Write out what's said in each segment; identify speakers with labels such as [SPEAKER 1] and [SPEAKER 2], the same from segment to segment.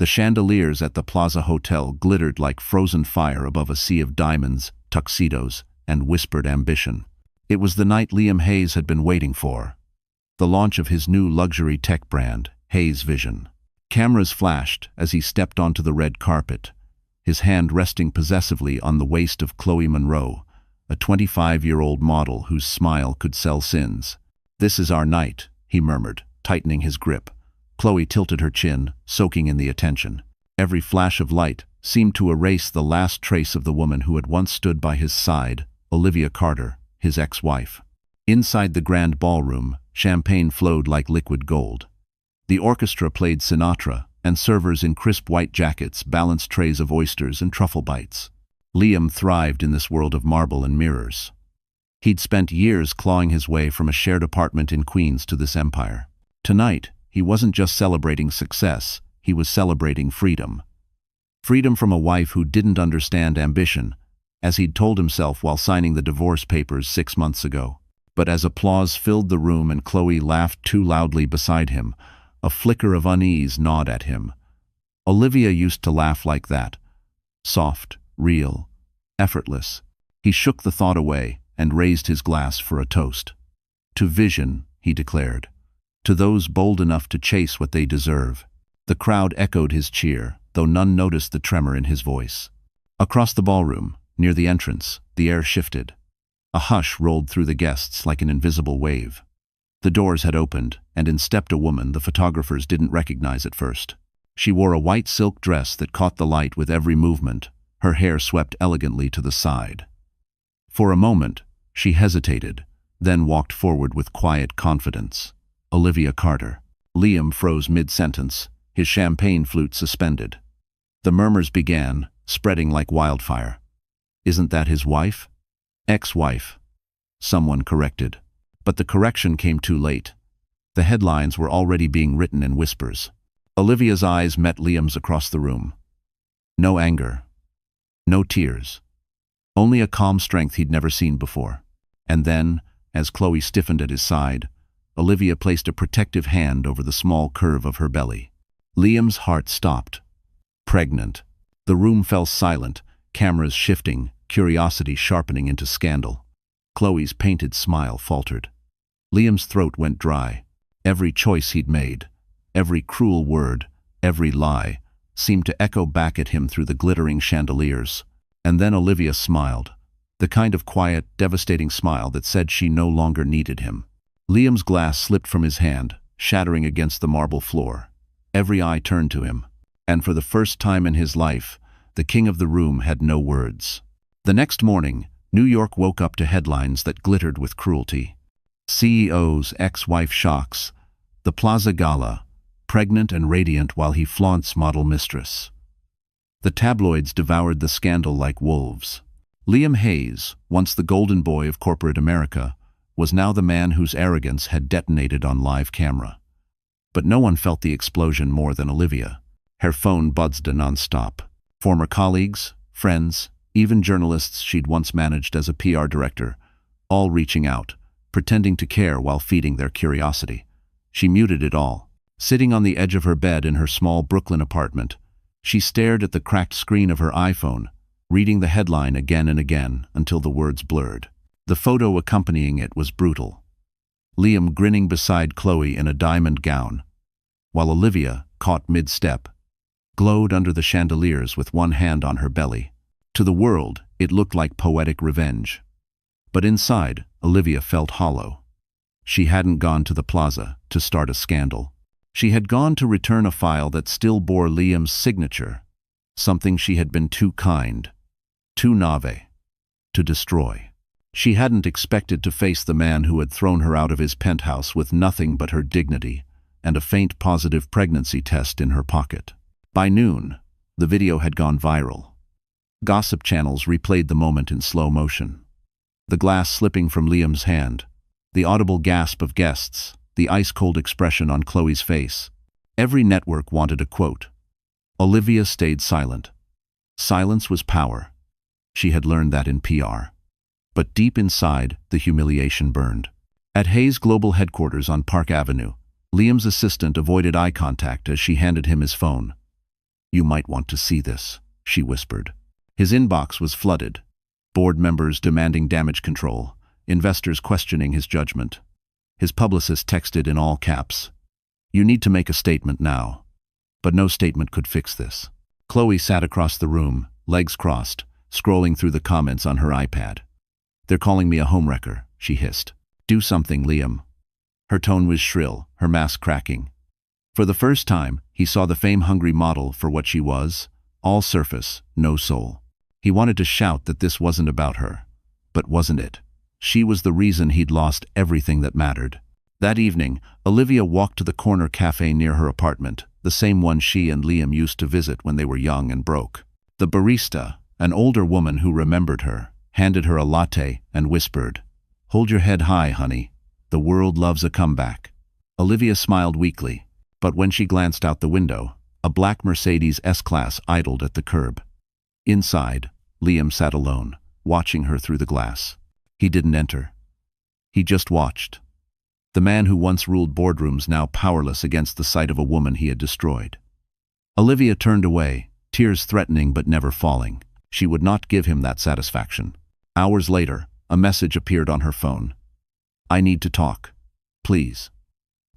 [SPEAKER 1] The chandeliers at the Plaza Hotel glittered like frozen fire above a sea of diamonds, tuxedos, and whispered ambition. It was the night Liam Hayes had been waiting for. The launch of his new luxury tech brand, Hayes Vision. Cameras flashed as he stepped onto the red carpet, his hand resting possessively on the waist of Chloe Monroe, a 25-year-old model whose smile could sell sins. "This is our night," he murmured, tightening his grip. Chloe tilted her chin, soaking in the attention. Every flash of light seemed to erase the last trace of the woman who had once stood by his side, Olivia Carter, his ex-wife. Inside the grand ballroom, champagne flowed like liquid gold. The orchestra played Sinatra, and servers in crisp white jackets balanced trays of oysters and truffle bites. Liam thrived in this world of marble and mirrors. He'd spent years clawing his way from a shared apartment in Queens to this empire. Tonight, he wasn't just celebrating success, he was celebrating freedom. Freedom from a wife who didn't understand ambition, as he'd told himself while signing the divorce papers 6 months ago. But as applause filled the room and Chloe laughed too loudly beside him, a flicker of unease gnawed at him. Olivia used to laugh like that. Soft, real, effortless. He shook the thought away and raised his glass for a toast. "To vision," he declared. "To those bold enough to chase what they deserve." The crowd echoed his cheer, though none noticed the tremor in his voice. Across the ballroom, near the entrance, the air shifted. A hush rolled through the guests like an invisible wave. The doors had opened, and in stepped a woman the photographers didn't recognize at first. She wore a white silk dress that caught the light with every movement, her hair swept elegantly to the side. For a moment, she hesitated, then walked forward with quiet confidence. Olivia Carter. Liam froze mid-sentence, his champagne flute suspended. The murmurs began, spreading like wildfire. "Isn't that his wife?" "Ex-wife," someone corrected. But the correction came too late. The headlines were already being written in whispers. Olivia's eyes met Liam's across the room. No anger. No tears. Only a calm strength he'd never seen before. And then, as Chloe stiffened at his side, Olivia placed a protective hand over the small curve of her belly. Liam's heart stopped. Pregnant. The room fell silent, cameras shifting, curiosity sharpening into scandal. Chloe's painted smile faltered. Liam's throat went dry. Every choice he'd made, every cruel word, every lie, seemed to echo back at him through the glittering chandeliers. And then Olivia smiled, the kind of quiet, devastating smile that said she no longer needed him. Liam's glass slipped from his hand, shattering against the marble floor. Every eye turned to him, and for the first time in his life, the king of the room had no words. The next morning, New York woke up to headlines that glittered with cruelty. CEO's ex-wife shocks, the Plaza Gala, pregnant and radiant while he flaunts model mistress. The tabloids devoured the scandal like wolves. Liam Hayes, once the golden boy of corporate America, was now the man whose arrogance had detonated on live camera. But no one felt the explosion more than Olivia. Her phone buzzed non-stop. Former colleagues, friends, even journalists she'd once managed as a PR director, all reaching out, pretending to care while feeding their curiosity. She muted it all. Sitting on the edge of her bed in her small Brooklyn apartment, she stared at the cracked screen of her iPhone, reading the headline again and again until the words blurred. The photo accompanying it was brutal. Liam grinning beside Chloe in a diamond gown, while Olivia, caught mid-step, glowed under the chandeliers with one hand on her belly. To the world, it looked like poetic revenge. But inside, Olivia felt hollow. She hadn't gone to the plaza to start a scandal. She had gone to return a file that still bore Liam's signature, something she had been too kind, too naïve, to destroy. She hadn't expected to face the man who had thrown her out of his penthouse with nothing but her dignity and a faint positive pregnancy test in her pocket. By noon, the video had gone viral. Gossip channels replayed the moment in slow motion. The glass slipping from Liam's hand, the audible gasp of guests, the ice-cold expression on Chloe's face. Every network wanted a quote. Olivia stayed silent. Silence was power. She had learned that in PR. But deep inside, the humiliation burned. At Hayes Global headquarters on Park Avenue, Liam's assistant avoided eye contact as she handed him his phone. "You might want to see this," she whispered. His inbox was flooded. Board members demanding damage control, investors questioning his judgment. His publicist texted in all caps, "You need to make a statement now." But no statement could fix this. Chloe sat across the room, legs crossed, scrolling through the comments on her iPad. "They're calling me a homewrecker," she hissed. "Do something, Liam." Her tone was shrill, her mask cracking. For the first time, he saw the fame-hungry model for what she was, all surface, no soul. He wanted to shout that this wasn't about her. But wasn't it? She was the reason he'd lost everything that mattered. That evening, Olivia walked to the corner cafe near her apartment, the same one she and Liam used to visit when they were young and broke. The barista, an older woman who remembered her, handed her a latte and whispered, "Hold your head high, honey. The world loves a comeback." Olivia smiled weakly, but when she glanced out the window, a black Mercedes S-Class idled at the curb. Inside, Liam sat alone, watching her through the glass. He didn't enter. He just watched. The man who once ruled boardrooms now powerless against the sight of a woman he had destroyed. Olivia turned away, tears threatening but never falling. She would not give him that satisfaction. Hours later, a message appeared on her phone. "I need to talk. Please."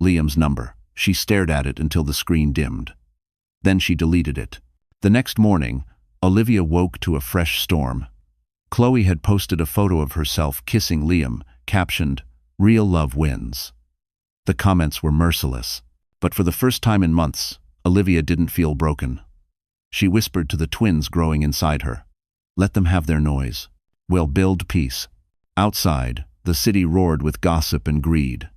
[SPEAKER 1] Liam's number. She stared at it until the screen dimmed. Then she deleted it. The next morning, Olivia woke to a fresh storm. Chloe had posted a photo of herself kissing Liam, captioned, "Real love wins." The comments were merciless, but for the first time in months, Olivia didn't feel broken. She whispered to the twins growing inside her, "Let them have their noise. We'll build peace." Outside, the city roared with gossip and greed.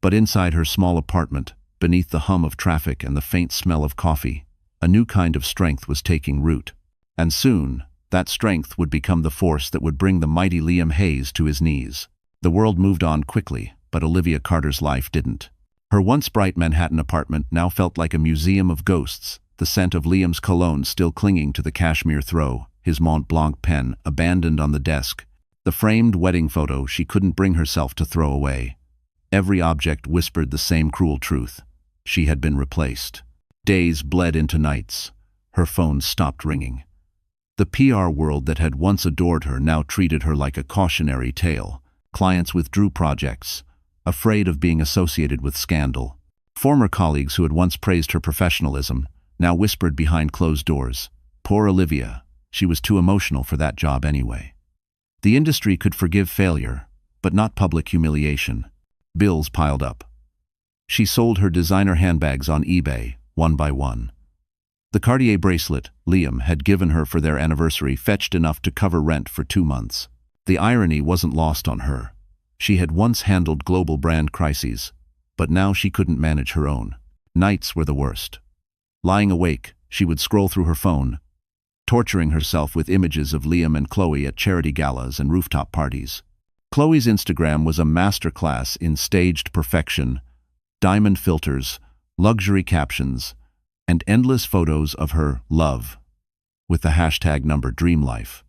[SPEAKER 1] But inside her small apartment, beneath the hum of traffic and the faint smell of coffee, a new kind of strength was taking root. And soon, that strength would become the force that would bring the mighty Liam Hayes to his knees. The world moved on quickly, but Olivia Carter's life didn't. Her once bright Manhattan apartment now felt like a museum of ghosts, the scent of Liam's cologne still clinging to the cashmere throw, his Mont Blanc pen abandoned on the desk, the framed wedding photo she couldn't bring herself to throw away. Every object whispered the same cruel truth. She had been replaced. Days bled into nights. Her phone stopped ringing. The PR world that had once adored her now treated her like a cautionary tale. Clients withdrew projects, afraid of being associated with scandal. Former colleagues who had once praised her professionalism now whispered behind closed doors, "Poor Olivia, she was too emotional for that job anyway." The industry could forgive failure, but not public humiliation. Bills piled up. She sold her designer handbags on eBay, one by one. The Cartier bracelet Liam had given her for their anniversary fetched enough to cover rent for 2 months. The irony wasn't lost on her. She had once handled global brand crises, but now she couldn't manage her own. Nights were the worst. Lying awake, she would scroll through her phone, torturing herself with images of Liam and Chloe at charity galas and rooftop parties. Chloe's Instagram was a masterclass in staged perfection, diamond filters, luxury captions, and endless photos of her love, with the hashtag number DreamLife.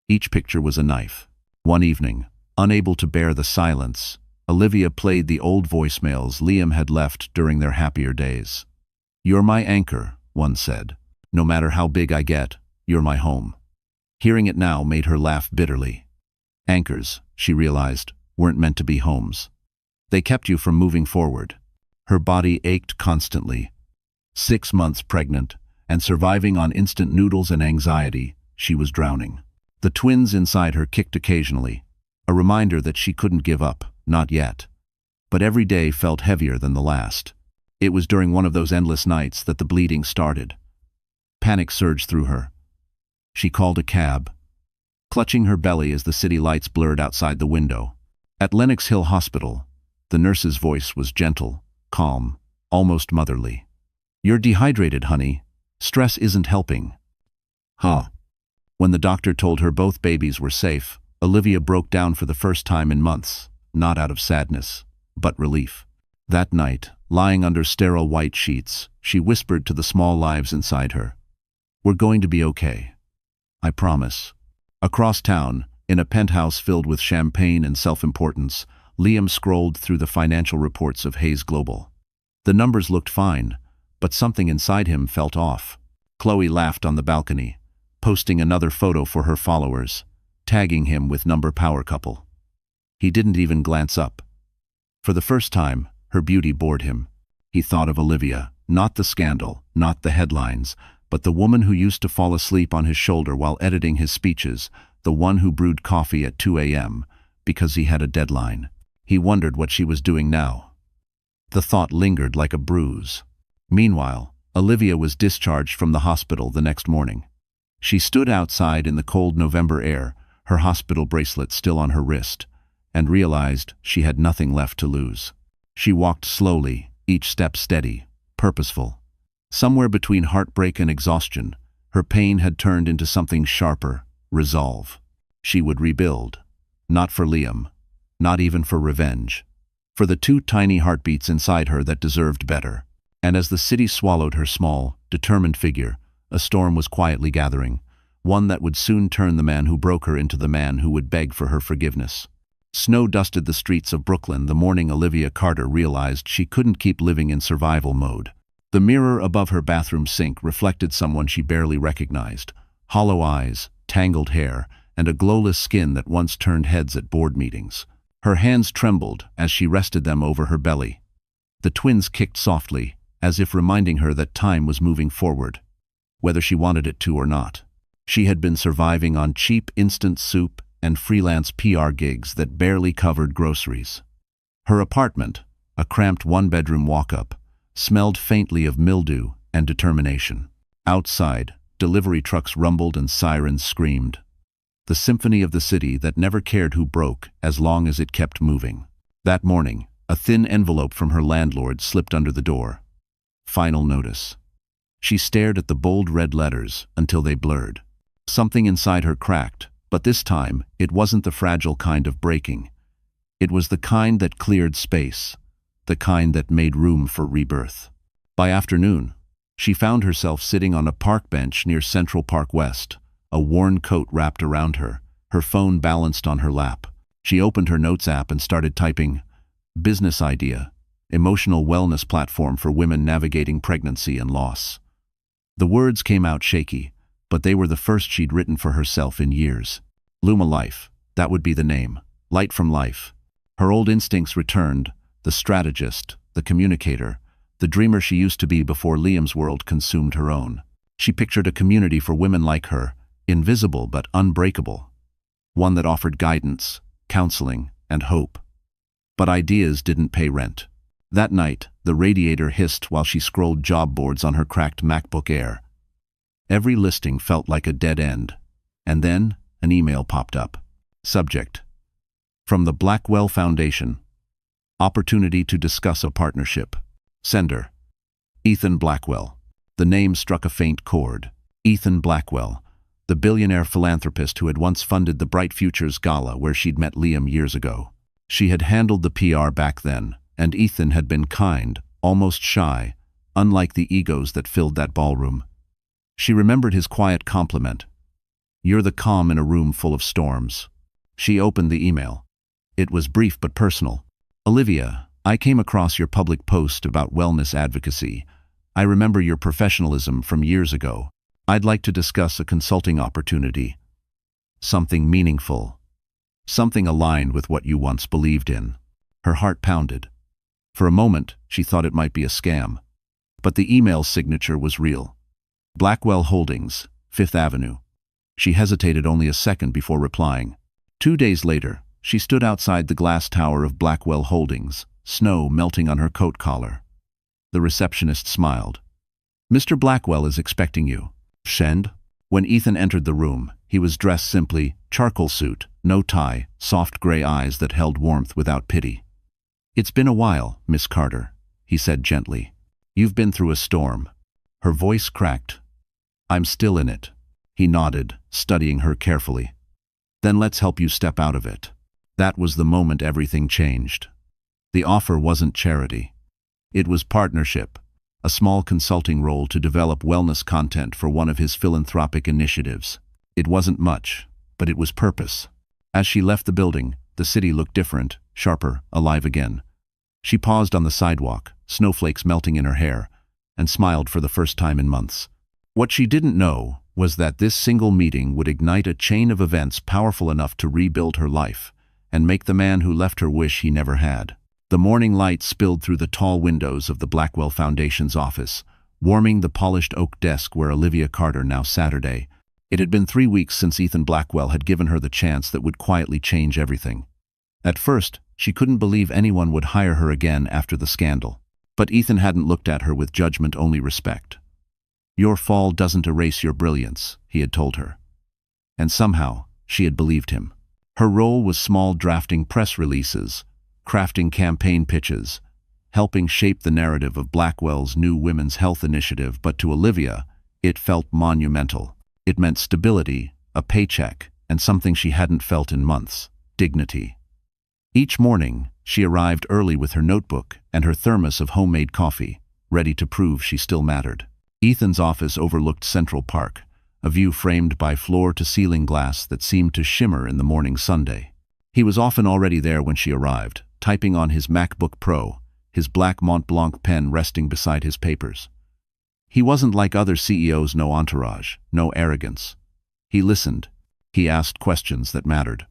[SPEAKER 1] Each picture was a knife. One evening, unable to bear the silence, Olivia played the old voicemails Liam had left during their happier days. "You're my anchor," one said. "No matter how big I get, you're my home." Hearing it now made her laugh bitterly. Anchors, she realized, weren't meant to be homes. They kept you from moving forward. Her body ached constantly. 6 months pregnant, and surviving on instant noodles and anxiety, she was drowning. The twins inside her kicked occasionally, a reminder that she couldn't give up, not yet. But every day felt heavier than the last. It was during one of those endless nights that the bleeding started. Panic surged through her. She called a cab, clutching her belly as the city lights blurred outside the window. At Lenox Hill Hospital, the nurse's voice was gentle, calm, almost motherly. "You're dehydrated, honey. Stress isn't helping." Huh. When the doctor told her both babies were safe, Olivia broke down for the first time in months, not out of sadness, but relief. That night, lying under sterile white sheets, she whispered to the small lives inside her, "We're going to be okay. I promise." Across town, in a penthouse filled with champagne and self-importance, Liam scrolled through the financial reports of Hayes Global. The numbers looked fine, but something inside him felt off. Chloe laughed on the balcony, posting another photo for her followers, tagging him with number power couple. He didn't even glance up. For the first time, her beauty bored him. He thought of Olivia, not the scandal, not the headlines, but the woman who used to fall asleep on his shoulder while editing his speeches, the one who brewed coffee at 2 a.m. because he had a deadline. He wondered what she was doing now. The thought lingered like a bruise. Meanwhile, Olivia was discharged from the hospital the next morning. She stood outside in the cold November air, her hospital bracelet still on her wrist, and realized she had nothing left to lose. She walked slowly, each step steady, purposeful. Somewhere between heartbreak and exhaustion, her pain had turned into something sharper, resolve. She would rebuild. Not for Liam. Not even for revenge. For the two tiny heartbeats inside her that deserved better. And as the city swallowed her small, determined figure, a storm was quietly gathering, one that would soon turn the man who broke her into the man who would beg for her forgiveness. Snow dusted the streets of Brooklyn the morning Olivia Carter realized she couldn't keep living in survival mode. The mirror above her bathroom sink reflected someone she barely recognized. Hollow eyes, tangled hair, and a glowless skin that once turned heads at board meetings. Her hands trembled as she rested them over her belly. The twins kicked softly, as if reminding her that time was moving forward, whether she wanted it to or not. She had been surviving on cheap instant soup and freelance PR gigs that barely covered groceries. Her apartment, a cramped one-bedroom walk-up, smelled faintly of mildew and determination. Outside, delivery trucks rumbled and sirens screamed. The symphony of the city that never cared who broke as long as it kept moving. That morning, a thin envelope from her landlord slipped under the door. Final notice. She stared at the bold red letters until they blurred. Something inside her cracked, but this time it wasn't the fragile kind of breaking. It was the kind that cleared space, the kind that made room for rebirth. By afternoon, she found herself sitting on a park bench near Central Park West, a worn coat wrapped around her, her phone balanced on her lap. She opened her notes app and started typing, "Business idea, emotional wellness platform for women navigating pregnancy and loss." The words came out shaky, but they were the first she'd written for herself in years. Luma Life, that would be the name. Light from life. Her old instincts returned, the strategist, the communicator, the dreamer she used to be before Liam's world consumed her own. She pictured a community for women like her, invisible but unbreakable. One that offered guidance, counseling, and hope. But ideas didn't pay rent. That night, the radiator hissed while she scrolled job boards on her cracked MacBook Air. Every listing felt like a dead end. And then, an email popped up. Subject: from the Blackwell Foundation. Opportunity to discuss a partnership. Sender: Ethan Blackwell. The name struck a faint chord. Ethan Blackwell, the billionaire philanthropist who had once funded the Bright Futures Gala where she'd met Liam years ago. She had handled the PR back then, and Ethan had been kind, almost shy, unlike the egos that filled that ballroom. She remembered his quiet compliment. "You're the calm in a room full of storms." She opened the email. It was brief but personal. "Olivia, I came across your public post about wellness advocacy. I remember your professionalism from years ago. I'd like to discuss a consulting opportunity. Something meaningful. Something aligned with what you once believed in." Her heart pounded. For a moment, she thought it might be a scam. But the email's signature was real. Blackwell Holdings, 5th Avenue. She hesitated only a second before replying. 2 days later, she stood outside the glass tower of Blackwell Holdings, snow melting on her coat collar. The receptionist smiled. "Mr. Blackwell is expecting you." "Shend?" When Ethan entered the room, he was dressed simply, charcoal suit, no tie, soft gray eyes that held warmth without pity. "It's been a while, Miss Carter," he said gently. "You've been through a storm." Her voice cracked. "I'm still in it." He nodded, studying her carefully. "Then let's help you step out of it." That was the moment everything changed. The offer wasn't charity. It was partnership, a small consulting role to develop wellness content for one of his philanthropic initiatives. It wasn't much, but it was purpose. As she left the building, the city looked different, sharper, alive again. She paused on the sidewalk, snowflakes melting in her hair, and smiled for the first time in months. What she didn't know was that this single meeting would ignite a chain of events powerful enough to rebuild her life and make the man who left her wish he never had. The morning light spilled through the tall windows of the Blackwell Foundation's office, warming the polished oak desk where Olivia Carter now Saturday. It had been 3 weeks since Ethan Blackwell had given her the chance that would quietly change everything. At first, she couldn't believe anyone would hire her again after the scandal. But Ethan hadn't looked at her with judgment, only respect. "Your fall doesn't erase your brilliance," he had told her. And somehow, she had believed him. Her role was small, drafting press releases, crafting campaign pitches, helping shape the narrative of Blackwell's new women's health initiative, but to Olivia, it felt monumental. It meant stability, a paycheck, and something she hadn't felt in months: dignity. Each morning, she arrived early with her notebook and her thermos of homemade coffee, ready to prove she still mattered. Ethan's office overlooked Central Park, a view framed by floor-to-ceiling glass that seemed to shimmer in the morning sunday. He was often already there when she arrived, typing on his MacBook Pro, his black Mont Blanc pen resting beside his papers. He wasn't like other CEOs, no entourage, no arrogance. He listened. He asked questions that mattered.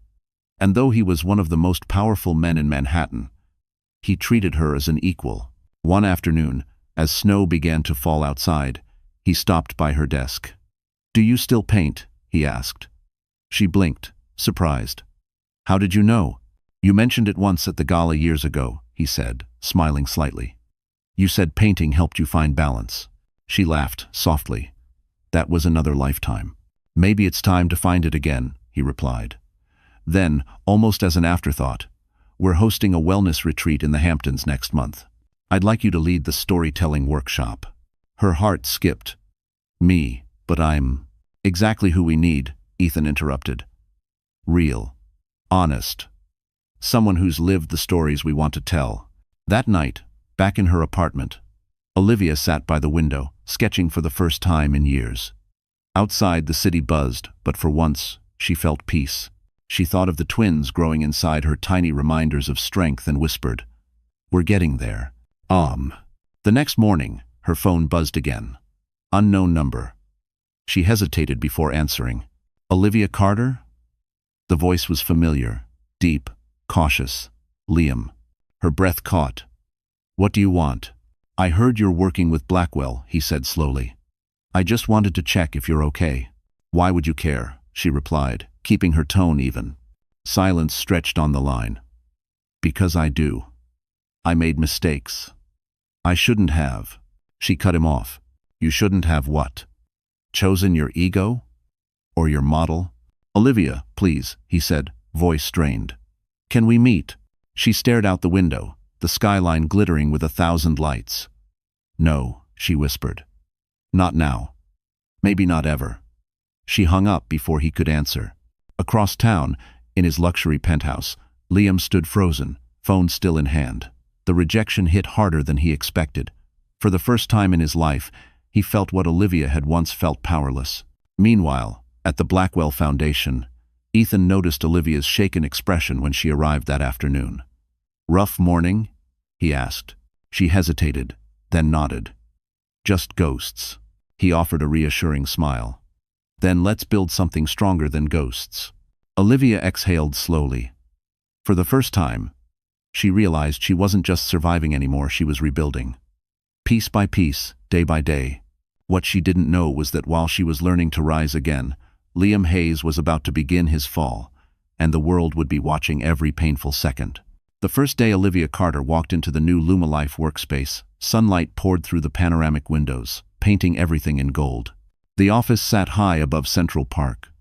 [SPEAKER 1] And though he was one of the most powerful men in Manhattan, he treated her as an equal. One afternoon, as snow began to fall outside, he stopped by her desk. "Do you still paint?" he asked. She blinked, surprised. "How did you know?" "You mentioned it once at the gala years ago," he said, smiling slightly. "You said painting helped you find balance." She laughed softly. "That was another lifetime." "Maybe it's time to find it again," he replied. Then, almost as an afterthought, "We're hosting a wellness retreat in the Hamptons next month. I'd like you to lead the storytelling workshop." Her heart skipped. "Me, but I'm—" "Exactly who we need," Ethan interrupted. "Real. Honest. Someone who's lived the stories we want to tell." That night, back in her apartment, Olivia sat by the window, sketching for the first time in years. Outside, the city buzzed, but for once, she felt peace. She thought of the twins growing inside her, tiny reminders of strength, and whispered, "We're getting there." The next morning, her phone buzzed again. Unknown number. She hesitated before answering. "Olivia Carter?" The voice was familiar, deep, cautious. "Liam." Her breath caught. "What do you want?" "I heard you're working with Blackwell," he said slowly. "I just wanted to check if you're okay." "Why would you care?" she replied, keeping her tone even. Silence stretched on the line. "Because I do. I made mistakes. I shouldn't have." She cut him off. "You shouldn't have what? Chosen your ego? Or your model?" "Olivia, please," he said, voice strained. "Can we meet?" She stared out the window, the skyline glittering with 1,000 lights. "No," she whispered. "Not now. Maybe not ever." She hung up before he could answer. Across town, in his luxury penthouse, Liam stood frozen, phone still in hand. The rejection hit harder than he expected. For the first time in his life, he felt what Olivia had once felt: powerless. Meanwhile, at the Blackwell Foundation, Ethan noticed Olivia's shaken expression when she arrived that afternoon. "Rough morning?" he asked. She hesitated, then nodded. "Just ghosts." He offered a reassuring smile. "Then let's build something stronger than ghosts." Olivia exhaled slowly. For the first time, she realized she wasn't just surviving anymore, she was rebuilding. Piece by piece, day by day. What she didn't know was that while she was learning to rise again, Liam Hayes was about to begin his fall, and the world would be watching every painful second. The first day Olivia Carter walked into the new Lumalife workspace, sunlight poured through the panoramic windows, painting everything in gold. The office sat high above Central Park,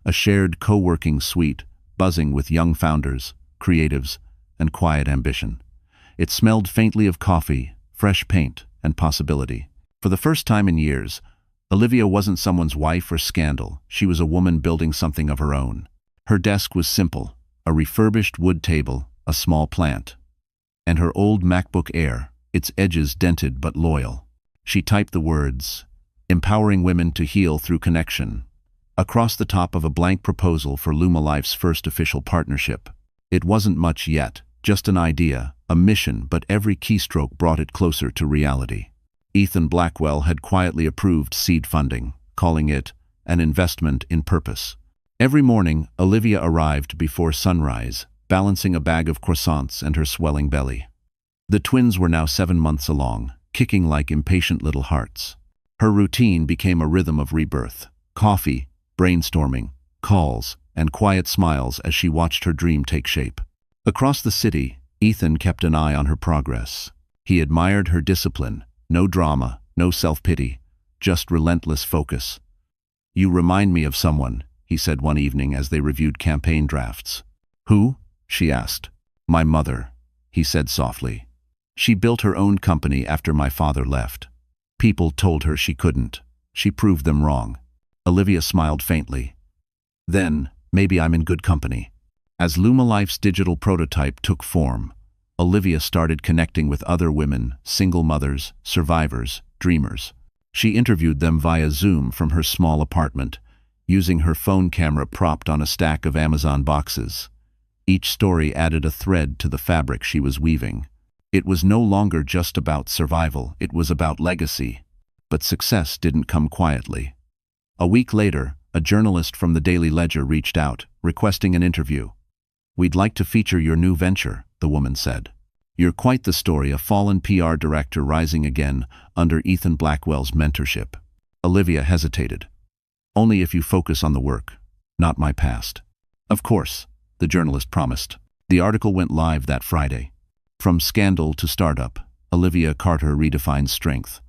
[SPEAKER 1] a shared co-working suite buzzing with young founders, creatives, and quiet ambition. It smelled faintly of coffee, fresh paint, and possibility. For the first time in years, Olivia wasn't someone's wife or scandal. She was a woman building something of her own. Her desk was simple, a refurbished wood table, a small plant. And her old MacBook Air, its edges dented but loyal. She typed the words, "Empowering women to heal through connection," across the top of a blank proposal for Lumalife's first official partnership. It wasn't much yet, just an idea, a mission, but every keystroke brought it closer to reality. Ethan Blackwell had quietly approved seed funding. calling it an investment in purpose. Every morning, Olivia arrived before sunrise, balancing a bag of croissants and her swelling belly. The twins were now 7 months along, kicking like impatient little hearts. Her routine became a rhythm of rebirth: coffee, brainstorming, calls, and quiet smiles as she watched her dream take shape. Across the city, Ethan kept an eye on her progress. He admired her discipline: no drama, no self-pity, just relentless focus. "You remind me of someone," he said one evening as they reviewed campaign drafts. "Who?" she asked. "My mother," he said softly. "She built her own company after my father left. People told her she couldn't. She proved them wrong." Olivia smiled faintly. "Then, maybe I'm in good company." As Lumalife's digital prototype took form, Olivia started connecting with other women, single mothers, survivors, dreamers. She interviewed them via Zoom from her small apartment, using her phone camera propped on a stack of Amazon boxes. Each story added a thread to the fabric she was weaving. It was no longer just about survival, it was about legacy. But success didn't come quietly. A week later, a journalist from the Daily Ledger reached out, requesting an interview. "We'd like to feature your new venture," the woman said. "You're quite the story, a fallen PR director rising again under Ethan Blackwell's mentorship." Olivia hesitated. "Only if you focus on the work, not my past." "Of course," the journalist promised. The article went live that Friday. From scandal to startup, Olivia Carter redefined strength.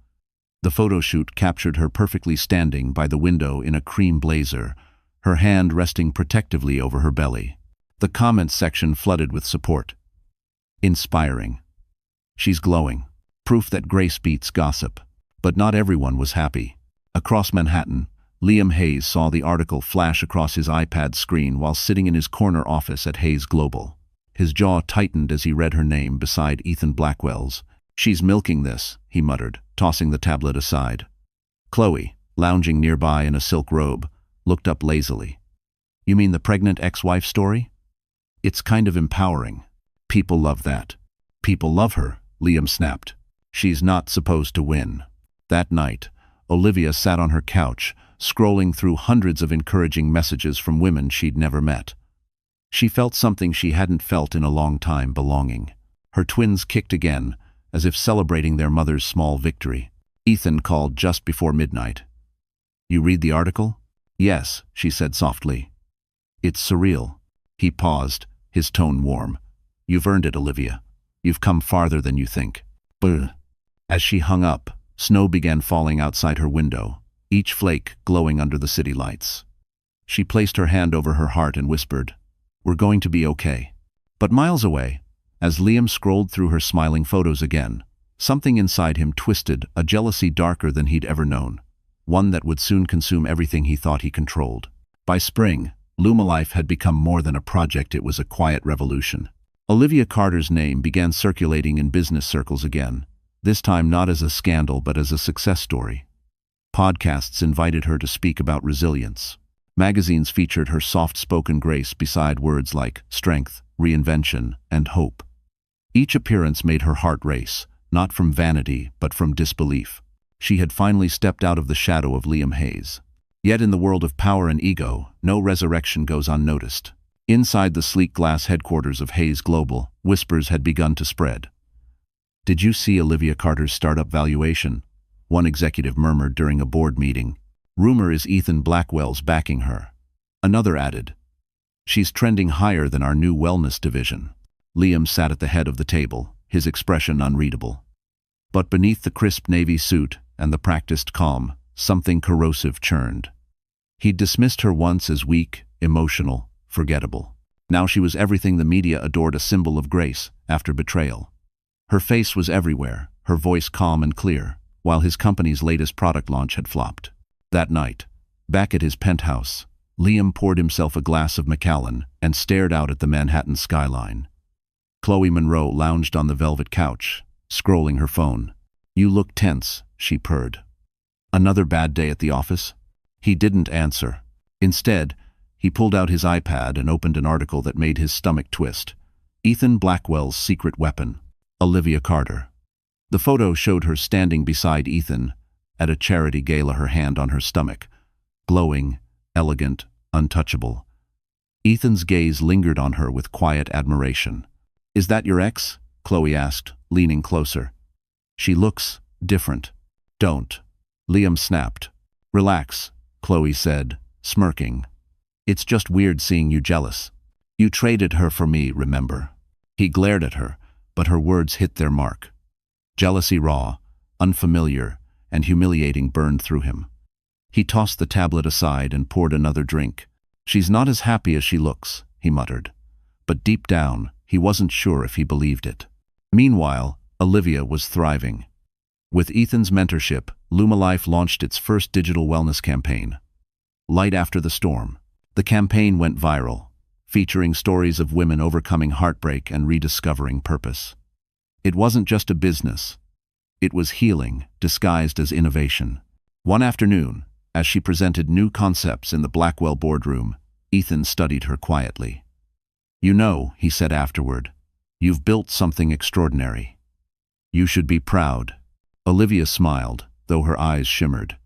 [SPEAKER 1] The photo shoot captured her perfectly standing by the window in a cream blazer, her hand resting protectively over her belly. The comments section flooded with support. "Inspiring. She's glowing. Proof that grace beats gossip." But not everyone was happy. Across Manhattan, Liam Hayes saw the article flash across his iPad screen while sitting in his corner office at Hayes Global. His jaw tightened as he read her name beside Ethan Blackwell's. "She's milking this," he muttered, tossing the tablet aside. Chloe, lounging nearby in a silk robe, looked up lazily. "You mean the pregnant ex-wife story? It's kind of empowering. People love that." "People love her," Liam snapped. "She's not supposed to win." That night, Olivia sat on her couch, scrolling through hundreds of encouraging messages from women she'd never met. She felt something she hadn't felt in a long time: belonging. Her twins kicked again, as if celebrating their mother's small victory. Ethan called just before midnight. "You read the article?" "Yes," she said softly. "It's surreal." He paused, his tone warm. "You've earned it, Olivia. You've come farther than you think." Brr. As she hung up, snow began falling outside her window, each flake glowing under the city lights. She placed her hand over her heart and whispered, "We're going to be okay." But miles away, as Liam scrolled through her smiling photos again, something inside him twisted, a jealousy darker than he'd ever known, one that would soon consume everything he thought he controlled. By spring, Lumalife had become more than a project, it was a quiet revolution. Olivia Carter's name began circulating in business circles again, this time not as a scandal but as a success story. Podcasts invited her to speak about resilience. Magazines featured her soft-spoken grace beside words like strength, reinvention, and hope. Each appearance made her heart race, not from vanity but from disbelief. She had finally stepped out of the shadow of Liam Hayes. Yet in the world of power and ego, no resurrection goes unnoticed. Inside the sleek glass headquarters of Hayes Global, whispers had begun to spread. "Did you see Olivia Carter's startup valuation?" one executive murmured during a board meeting. "Rumor is Ethan Blackwell's backing her." Another added, "She's trending higher than our new wellness division." Liam sat at the head of the table, his expression unreadable. But beneath the crisp navy suit and the practiced calm, something corrosive churned. He'd dismissed her once as weak, emotional, forgettable. Now she was everything the media adored, a symbol of grace after betrayal. Her face was everywhere, her voice calm and clear, while his company's latest product launch had flopped. That night, back at his penthouse, Liam poured himself a glass of Macallan and stared out at the Manhattan skyline. Chloe Monroe lounged on the velvet couch, scrolling her phone. "You look tense," she purred. "Another bad day at the office?" He didn't answer. Instead, he pulled out his iPad and opened an article that made his stomach twist. Ethan Blackwell's secret weapon. Olivia Carter. The photo showed her standing beside Ethan at a charity gala, her hand on her stomach, glowing, elegant, untouchable. Ethan's gaze lingered on her with quiet admiration. "Is that your ex?" Chloe asked, leaning closer. "She looks different." "Don't," Liam snapped. "Relax," Chloe said, smirking. "It's just weird seeing you jealous. You traded her for me, remember?" He glared at her, but her words hit their mark. Jealousy raw, unfamiliar, and humiliating burned through him. He tossed the tablet aside and poured another drink. "She's not as happy as she looks," he muttered. But deep down, he wasn't sure if he believed it. Meanwhile, Olivia was thriving. With Ethan's mentorship, Lumalife launched its first digital wellness campaign. Light After the Storm. The campaign went viral, featuring stories of women overcoming heartbreak and rediscovering purpose. It wasn't just a business. It was healing, disguised as innovation. One afternoon, as she presented new concepts in the Blackwell boardroom, Ethan studied her quietly. "You know," he said afterward, "you've built something extraordinary. You should be proud." Olivia smiled, though her eyes shimmered.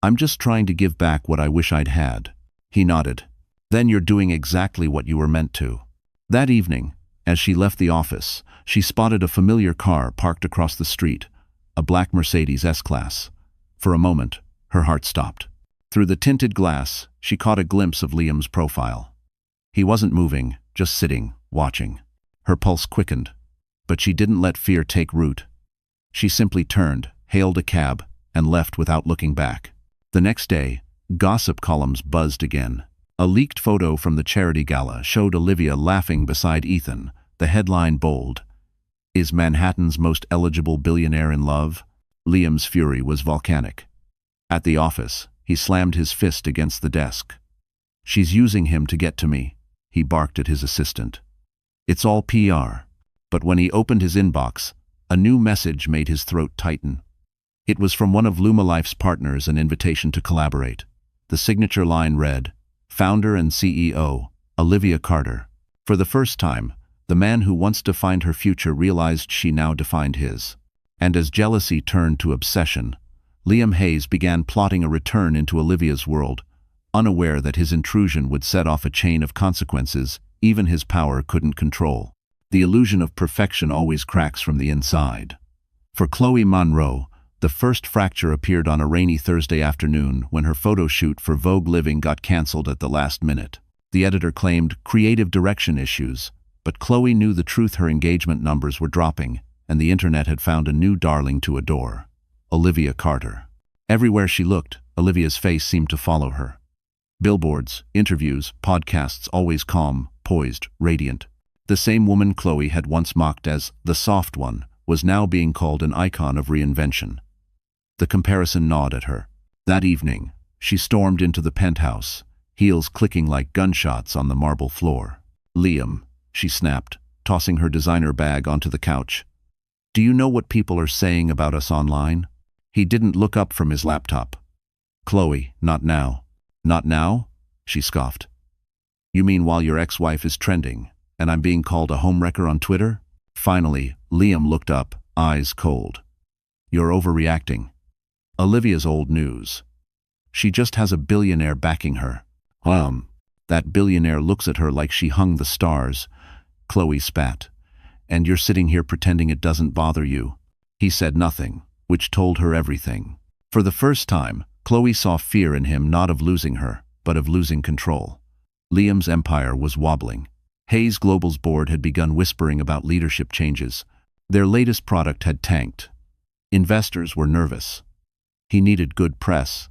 [SPEAKER 1] "I'm just trying to give back what I wish I'd had." He nodded. "Then you're doing exactly what you were meant to." That evening, as she left the office, she spotted a familiar car parked across the street, a black Mercedes S-Class. For a moment, her heart stopped. Through the tinted glass, she caught a glimpse of Liam's profile. He wasn't moving, just sitting, watching. Her pulse quickened, but she didn't let fear take root. She simply turned, hailed a cab, and left without looking back. The next day, gossip columns buzzed again. A leaked photo from the charity gala showed Olivia laughing beside Ethan, the headline bold, "Is Manhattan's most eligible billionaire in love?" Liam's fury was volcanic. At the office, he slammed his fist against the desk. "She's using him to get to me," he barked at his assistant. "It's all PR." But when he opened his inbox, a new message made his throat tighten. It was from one of Lumalife's partners, an invitation to collaborate. The signature line read, "Founder and CEO, Olivia Carter." For the first time, the man who once defined her future realized she now defined his. And as jealousy turned to obsession, Liam Hayes began plotting a return into Olivia's world, unaware that his intrusion would set off a chain of consequences even his power couldn't control. The illusion of perfection always cracks from the inside. For Chloe Monroe, the first fracture appeared on a rainy Thursday afternoon when her photo shoot for Vogue Living got cancelled at the last minute. The editor claimed creative direction issues, but Chloe knew the truth: her engagement numbers were dropping, and the internet had found a new darling to adore, Olivia Carter. Everywhere she looked, Olivia's face seemed to follow her. Billboards, interviews, podcasts, always calm, poised, radiant. The same woman Chloe had once mocked as the soft one was now being called an icon of reinvention. The comparison gnawed at her. That evening, she stormed into the penthouse, heels clicking like gunshots on the marble floor. "Liam," she snapped, tossing her designer bag onto the couch. "Do you know what people are saying about us online?" He didn't look up from his laptop. "Chloe, not now." "Not now?" she scoffed. "You mean while your ex-wife is trending, and I'm being called a homewrecker on Twitter?" Finally, Liam looked up, eyes cold. "You're overreacting." Olivia's old news. She just has a billionaire backing her. That billionaire looks at her like she hung the stars. Chloe spat. "And you're sitting here pretending it doesn't bother you." He said nothing, which told her everything. For the first time, Chloe saw fear in him, not of losing her, but of losing control. Liam's empire was wobbling. Hayes Global's board had begun whispering about leadership changes. Their latest product had tanked. Investors were nervous. He needed good press.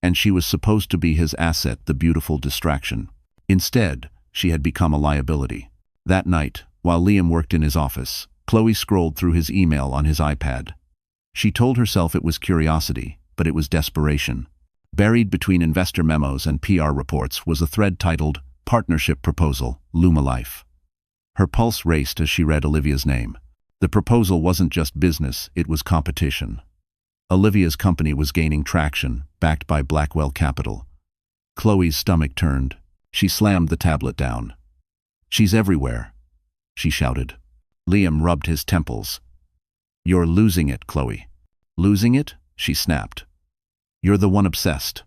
[SPEAKER 1] And she was supposed to be his asset, the beautiful distraction. Instead, she had become a liability. That night, while Liam worked in his office, Chloe scrolled through his email on his iPad. She told herself it was curiosity, but it was desperation. Buried between investor memos and PR reports was a thread titled, "Partnership Proposal, Lumalife." Her pulse raced as she read Olivia's name. The proposal wasn't just business, it was competition. Olivia's company was gaining traction, backed by Blackwell Capital. Chloe's stomach turned. She slammed the tablet down. "She's everywhere," she shouted. Liam rubbed his temples. "You're losing it, Chloe." "Losing it?" she snapped. "You're the one obsessed."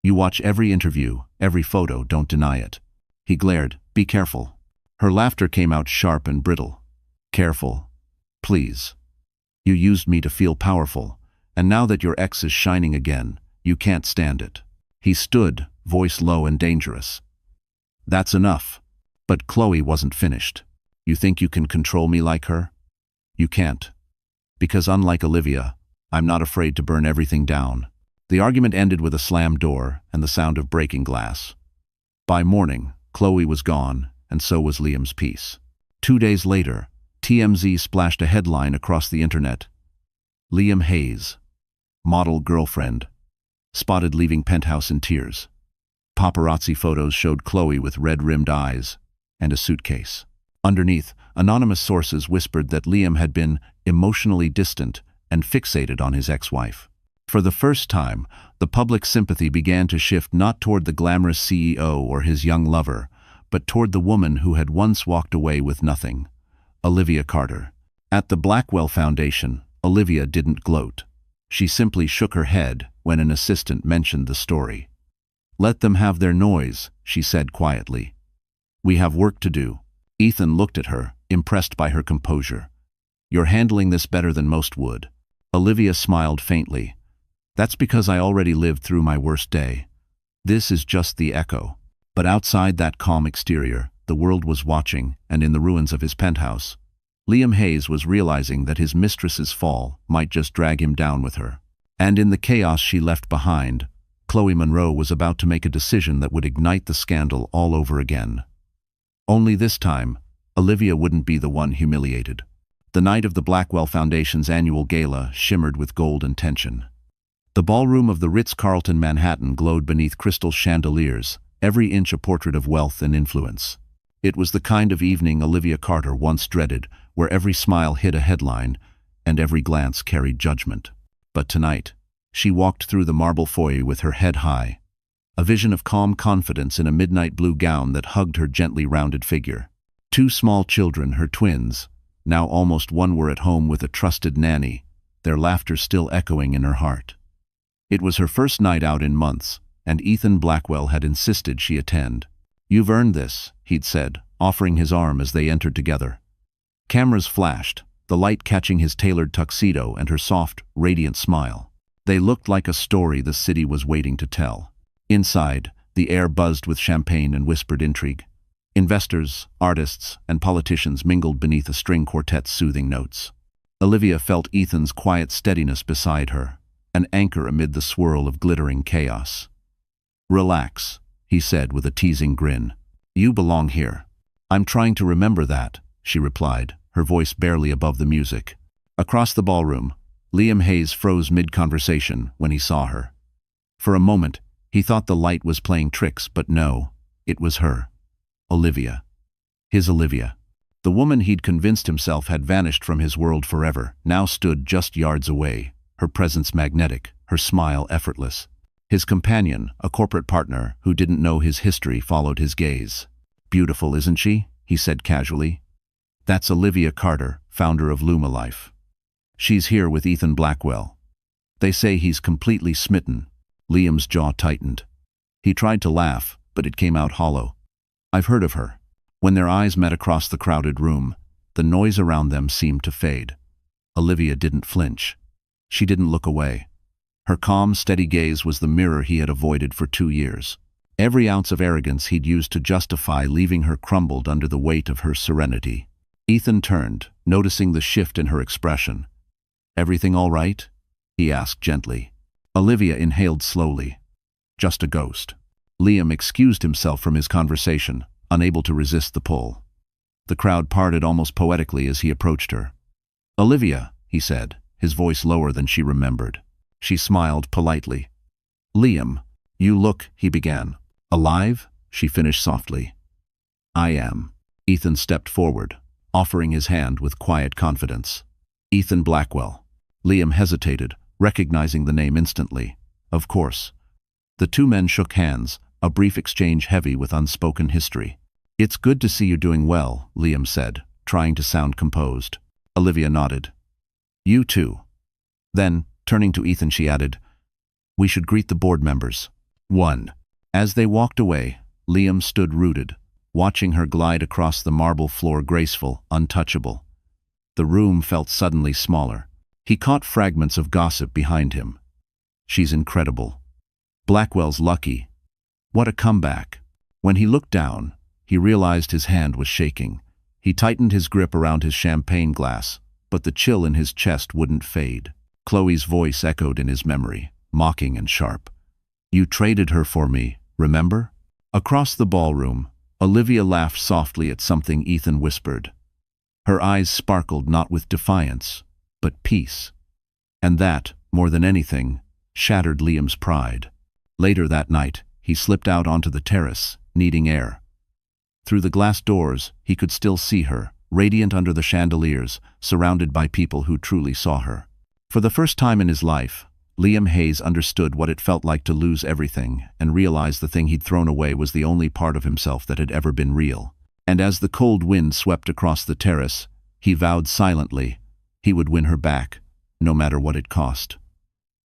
[SPEAKER 1] You watch every interview, every photo, don't deny it. He glared. Be careful. Her laughter came out sharp and brittle. Careful. Please. You used me to feel powerful, and now that your ex is shining again, you can't stand it. He stood, voice low and dangerous. That's enough. But Chloe wasn't finished. You think you can control me like her? You can't. Because unlike Olivia, I'm not afraid to burn everything down. The argument ended with a slammed door and the sound of breaking glass. By morning, Chloe was gone, and so was Liam's peace. 2 days later, TMZ splashed a headline across the internet. Liam Hayes, model girlfriend, spotted leaving penthouse in tears. Paparazzi photos showed Chloe with red-rimmed eyes and a suitcase. Underneath, anonymous sources whispered that Liam had been emotionally distant and fixated on his ex-wife. For the first time, the public sympathy began to shift not toward the glamorous CEO or his young lover, but toward the woman who had once walked away with nothing, Olivia Carter. At the Blackwell Foundation, Olivia didn't gloat. She simply shook her head when an assistant mentioned the story. Let them have their noise, she said quietly. We have work to do. Ethan looked at her, impressed by her composure. You're handling this better than most would. Olivia smiled faintly. That's because I already lived through my worst day. This is just the echo. But outside that calm exterior, the world was watching, and in the ruins of his penthouse, Liam Hayes was realizing that his mistress's fall might just drag him down with her. And in the chaos she left behind, Chloe Monroe was about to make a decision that would ignite the scandal all over again. Only this time, Olivia wouldn't be the one humiliated. The night of the Blackwell Foundation's annual gala shimmered with gold and tension. The ballroom of the Ritz-Carlton Manhattan glowed beneath crystal chandeliers, every inch a portrait of wealth and influence. It was the kind of evening Olivia Carter once dreaded, where every smile hid a headline and every glance carried judgment. But tonight, she walked through the marble foyer with her head high, a vision of calm confidence in a midnight blue gown that hugged her gently rounded figure. 2 small children, her twins, now almost one, were at home with a trusted nanny, their laughter still echoing in her heart. It was her first night out in months, and Ethan Blackwell had insisted she attend. You've earned this, he'd said, offering his arm as they entered together. Cameras flashed, the light catching his tailored tuxedo and her soft, radiant smile. They looked like a story the city was waiting to tell. Inside, the air buzzed with champagne and whispered intrigue. Investors, artists, and politicians mingled beneath a string quartet's soothing notes. Olivia felt Ethan's quiet steadiness beside her, an anchor amid the swirl of glittering chaos. Relax, he said with a teasing grin. You belong here. I'm trying to remember that, she replied, her voice barely above the music. Across the ballroom, Liam Hayes froze mid-conversation when he saw her. For a moment, he thought the light was playing tricks, but no, it was her. Olivia. His Olivia. The woman he'd convinced himself had vanished from his world forever, now stood just yards away, her presence magnetic, her smile effortless. His companion, a corporate partner who didn't know his history, followed his gaze. Beautiful, isn't she? He said casually. That's Olivia Carter, founder of Luma Life. She's here with Ethan Blackwell. They say he's completely smitten. Liam's jaw tightened. He tried to laugh, but it came out hollow. I've heard of her. When their eyes met across the crowded room, the noise around them seemed to fade. Olivia didn't flinch. She didn't look away. Her calm, steady gaze was the mirror he had avoided for 2 years. Every ounce of arrogance he'd used to justify leaving her crumbled under the weight of her serenity. Ethan turned, noticing the shift in her expression. Everything all right? He asked gently. Olivia inhaled slowly. Just a ghost. Liam excused himself from his conversation, unable to resist the pull. The crowd parted almost poetically as he approached her. Olivia, he said, his voice lower than she remembered. She smiled politely. Liam, you look, he began. Alive? She finished softly. I am. Ethan stepped forward, offering his hand with quiet confidence. Ethan Blackwell. Liam hesitated, recognizing the name instantly. Of course. The 2 men shook hands, a brief exchange heavy with unspoken history. It's good to see you doing well, Liam said, trying to sound composed. Olivia nodded. You too. Then, turning to Ethan, she added, we should greet the board members. 1. As they walked away, Liam stood rooted, watching her glide across the marble floor graceful, untouchable. The room felt suddenly smaller. He caught fragments of gossip behind him. She's incredible. Blackwell's lucky. What a comeback. When he looked down, he realized his hand was shaking. He tightened his grip around his champagne glass, but the chill in his chest wouldn't fade. Chloe's voice echoed in his memory, mocking and sharp. You traded her for me, remember? Across the ballroom, Olivia laughed softly at something Ethan whispered. Her eyes sparkled not with defiance, but peace. And that, more than anything, shattered Liam's pride. Later that night, he slipped out onto the terrace, needing air. Through the glass doors, he could still see her, radiant under the chandeliers, surrounded by people who truly saw her. For the first time in his life, Liam Hayes understood what it felt like to lose everything and realized the thing he'd thrown away was the only part of himself that had ever been real. And as the cold wind swept across the terrace, he vowed silently he would win her back, no matter what it cost.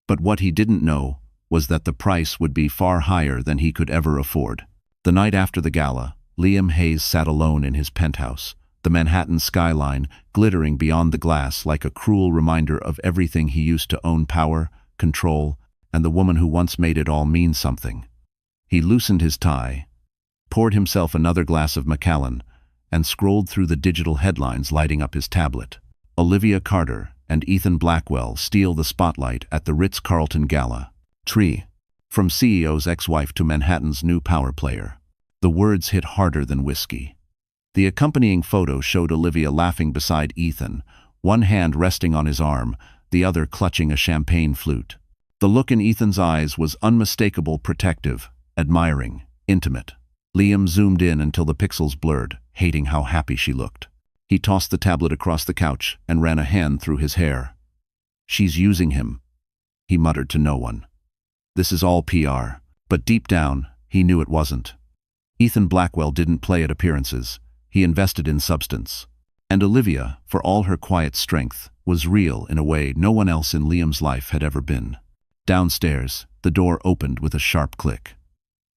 [SPEAKER 1] But what he didn't know was that the price would be far higher than he could ever afford. The night after the gala, Liam Hayes sat alone in his penthouse, the Manhattan skyline glittering beyond the glass like a cruel reminder of everything he used to own: power, control, and the woman who once made it all mean something. He loosened his tie, poured himself another glass of Macallan, and scrolled through the digital headlines, lighting up his tablet. Olivia Carter and Ethan Blackwell steal the spotlight at the Ritz-Carlton Gala. Tree. From CEO's ex-wife to Manhattan's new power player. The words hit harder than whiskey. The accompanying photo showed Olivia laughing beside Ethan, one hand resting on his arm, the other clutching a champagne flute. The look in Ethan's eyes was unmistakable, protective, admiring, intimate. Liam zoomed in until the pixels blurred, hating how happy she looked. He tossed the tablet across the couch and ran a hand through his hair. She's using him, he muttered to no one. This is all PR, but deep down, he knew it wasn't. Ethan Blackwell didn't play at appearances. He invested in substance. And Olivia, for all her quiet strength, was real in a way no one else in Liam's life had ever been. Downstairs, the door opened with a sharp click.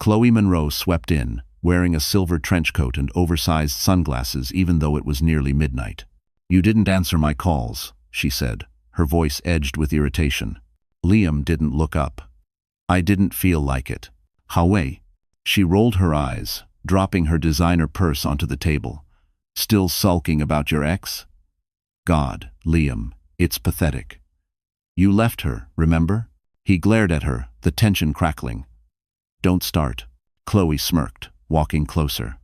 [SPEAKER 1] Chloe Monroe swept in, wearing a silver trench coat and oversized sunglasses even though it was nearly midnight. You didn't answer my calls, she said, her voice edged with irritation. Liam didn't look up. I didn't feel like it. Howie. She rolled her eyes, dropping her designer purse onto the table. Still sulking about your ex? God, Liam, it's pathetic. You left her, remember? He glared at her, the tension crackling. Don't start. Chloe smirked, walking closer.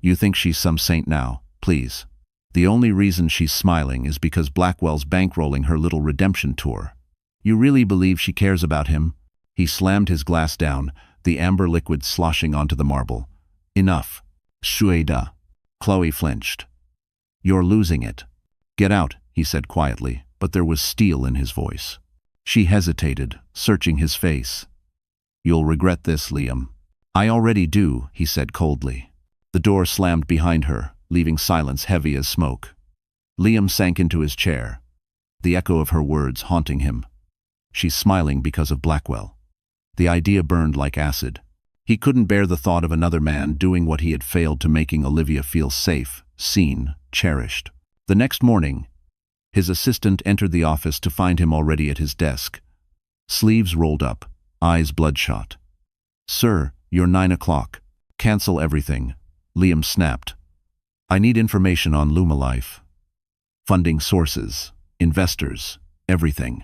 [SPEAKER 1] You think she's some saint now, please. The only reason she's smiling is because Blackwell's bankrolling her little redemption tour. You really believe she cares about him? He slammed his glass down, the amber liquid sloshing onto the marble. Enough. Shueda. Chloe flinched. You're losing it. Get out, he said quietly, but there was steel in his voice. She hesitated, searching his face. You'll regret this, Liam. I already do, he said coldly. The door slammed behind her, leaving silence heavy as smoke. Liam sank into his chair, the echo of her words haunting him. She's smiling because of Blackwell. The idea burned like acid. He couldn't bear the thought of another man doing what he had failed to, making Olivia feel safe, seen, cherished. The next morning, his assistant entered the office to find him already at his desk. Sleeves rolled up, eyes bloodshot. Sir, you're 9 o'clock. Cancel everything, Liam snapped. I need information on Lumalife. Funding sources, investors, everything.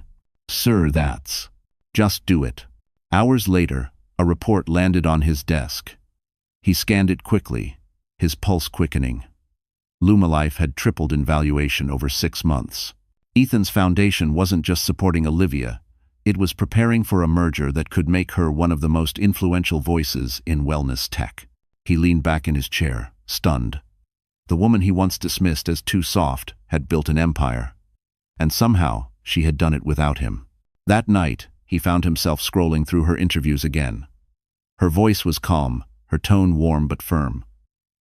[SPEAKER 1] Sir, that's. Just do it. Hours later, a report landed on his desk. He scanned it quickly, his pulse quickening. Lumalife had tripled in valuation over 6 months. Ethan's foundation wasn't just supporting Olivia, it was preparing for a merger that could make her one of the most influential voices in wellness tech. He leaned back in his chair, stunned. The woman he once dismissed as too soft had built an empire. And somehow, she had done it without him. That night, he found himself scrolling through her interviews again. Her voice was calm, her tone warm but firm.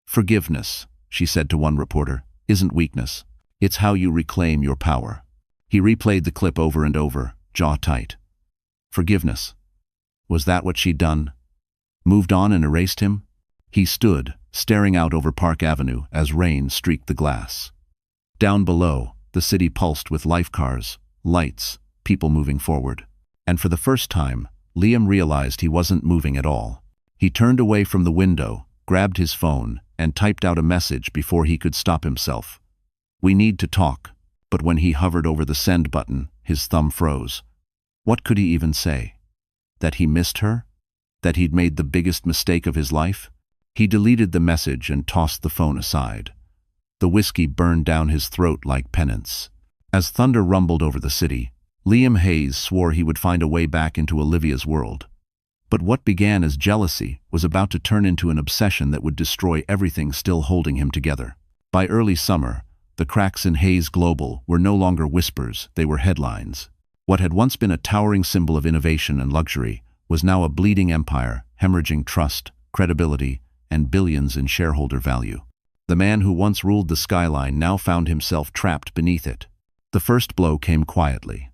[SPEAKER 1] Forgiveness, she said to one reporter, isn't weakness. It's how you reclaim your power. He replayed the clip over and over, jaw tight. Forgiveness. Was that what she'd done? Moved on and erased him? He stood, staring out over Park Avenue as rain streaked the glass. Down below, the city pulsed with life cars, lights, people moving forward. And for the first time, Liam realized he wasn't moving at all. He turned away from the window, grabbed his phone, and typed out a message before he could stop himself. "We need to talk." But when he hovered over the send button, his thumb froze. What could he even say? That he missed her? That he'd made the biggest mistake of his life? He deleted the message and tossed the phone aside. The whiskey burned down his throat like penance. As thunder rumbled over the city, Liam Hayes swore he would find a way back into Olivia's world. But what began as jealousy was about to turn into an obsession that would destroy everything still holding him together. By early summer, the cracks in Hayes Global were no longer whispers, they were headlines. What had once been a towering symbol of innovation and luxury was now a bleeding empire, hemorrhaging trust, credibility, and billions in shareholder value. The man who once ruled the skyline now found himself trapped beneath it. The first blow came quietly.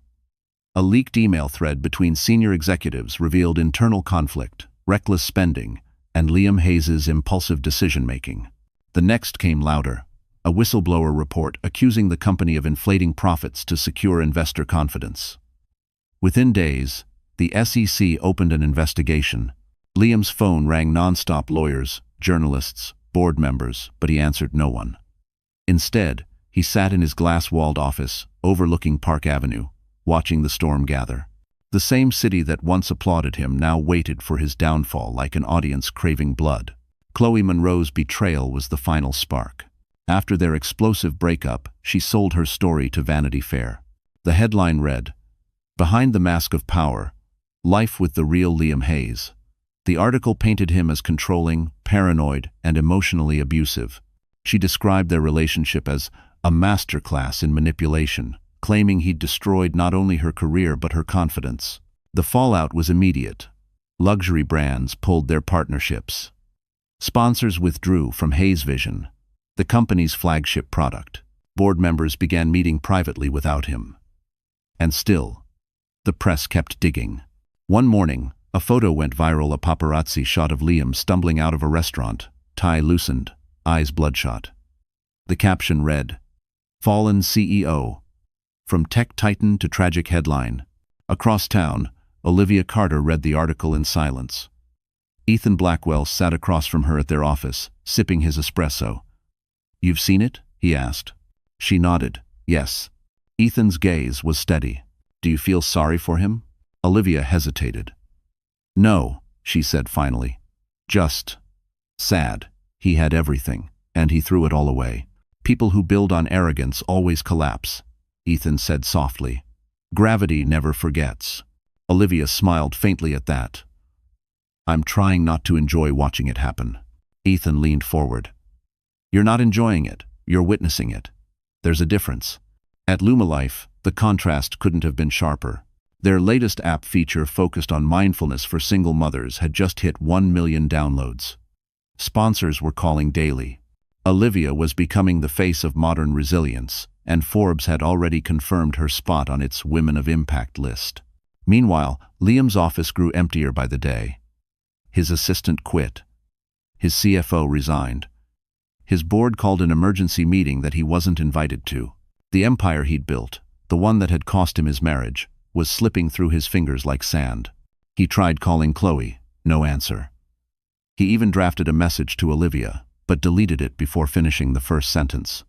[SPEAKER 1] A leaked email thread between senior executives revealed internal conflict, reckless spending, and Liam Hayes' impulsive decision-making. The next came louder. A whistleblower report accusing the company of inflating profits to secure investor confidence. Within days, the SEC opened an investigation. Liam's phone rang nonstop: lawyers, journalists, board members, but he answered no one. Instead, he sat in his glass-walled office, overlooking Park Avenue, watching the storm gather. The same city that once applauded him now waited for his downfall like an audience craving blood. Chloe Monroe's betrayal was the final spark. After their explosive breakup, she sold her story to Vanity Fair. The headline read, "Behind the Mask of Power, Life with the Real Liam Hayes." The article painted him as controlling, paranoid, and emotionally abusive. She described their relationship as a masterclass in manipulation, claiming he'd destroyed not only her career but her confidence. The fallout was immediate. Luxury brands pulled their partnerships. Sponsors withdrew from Hayes Vision, the company's flagship product. Board members began meeting privately without him. And still, the press kept digging. One morning, a photo went viral, a paparazzi shot of Liam stumbling out of a restaurant, tie loosened, eyes bloodshot. The caption read, "Fallen CEO. From tech titan to tragic headline." Across town, Olivia Carter read the article in silence. Ethan Blackwell sat across from her at their office, sipping his espresso. "You've seen it?" he asked. She nodded, yes. Ethan's gaze was steady. "Do you feel sorry for him?" Olivia hesitated. "No," she said finally. "Just sad. He had everything, and he threw it all away. People who build on arrogance always collapse," Ethan said softly. "Gravity never forgets." Olivia smiled faintly at that. "I'm trying not to enjoy watching it happen." Ethan leaned forward. "You're not enjoying it, you're witnessing it. There's a difference." At Lumalife, the contrast couldn't have been sharper. Their latest app feature focused on mindfulness for single mothers had just hit 1 million downloads. Sponsors were calling daily. Olivia was becoming the face of modern resilience, and Forbes had already confirmed her spot on its Women of Impact list. Meanwhile, Liam's office grew emptier by the day. His assistant quit. His CFO resigned. His board called an emergency meeting that he wasn't invited to. The empire he'd built, the one that had cost him his marriage, was slipping through his fingers like sand. He tried calling Chloe, no answer. He even drafted a message to Olivia, but deleted it before finishing the first sentence.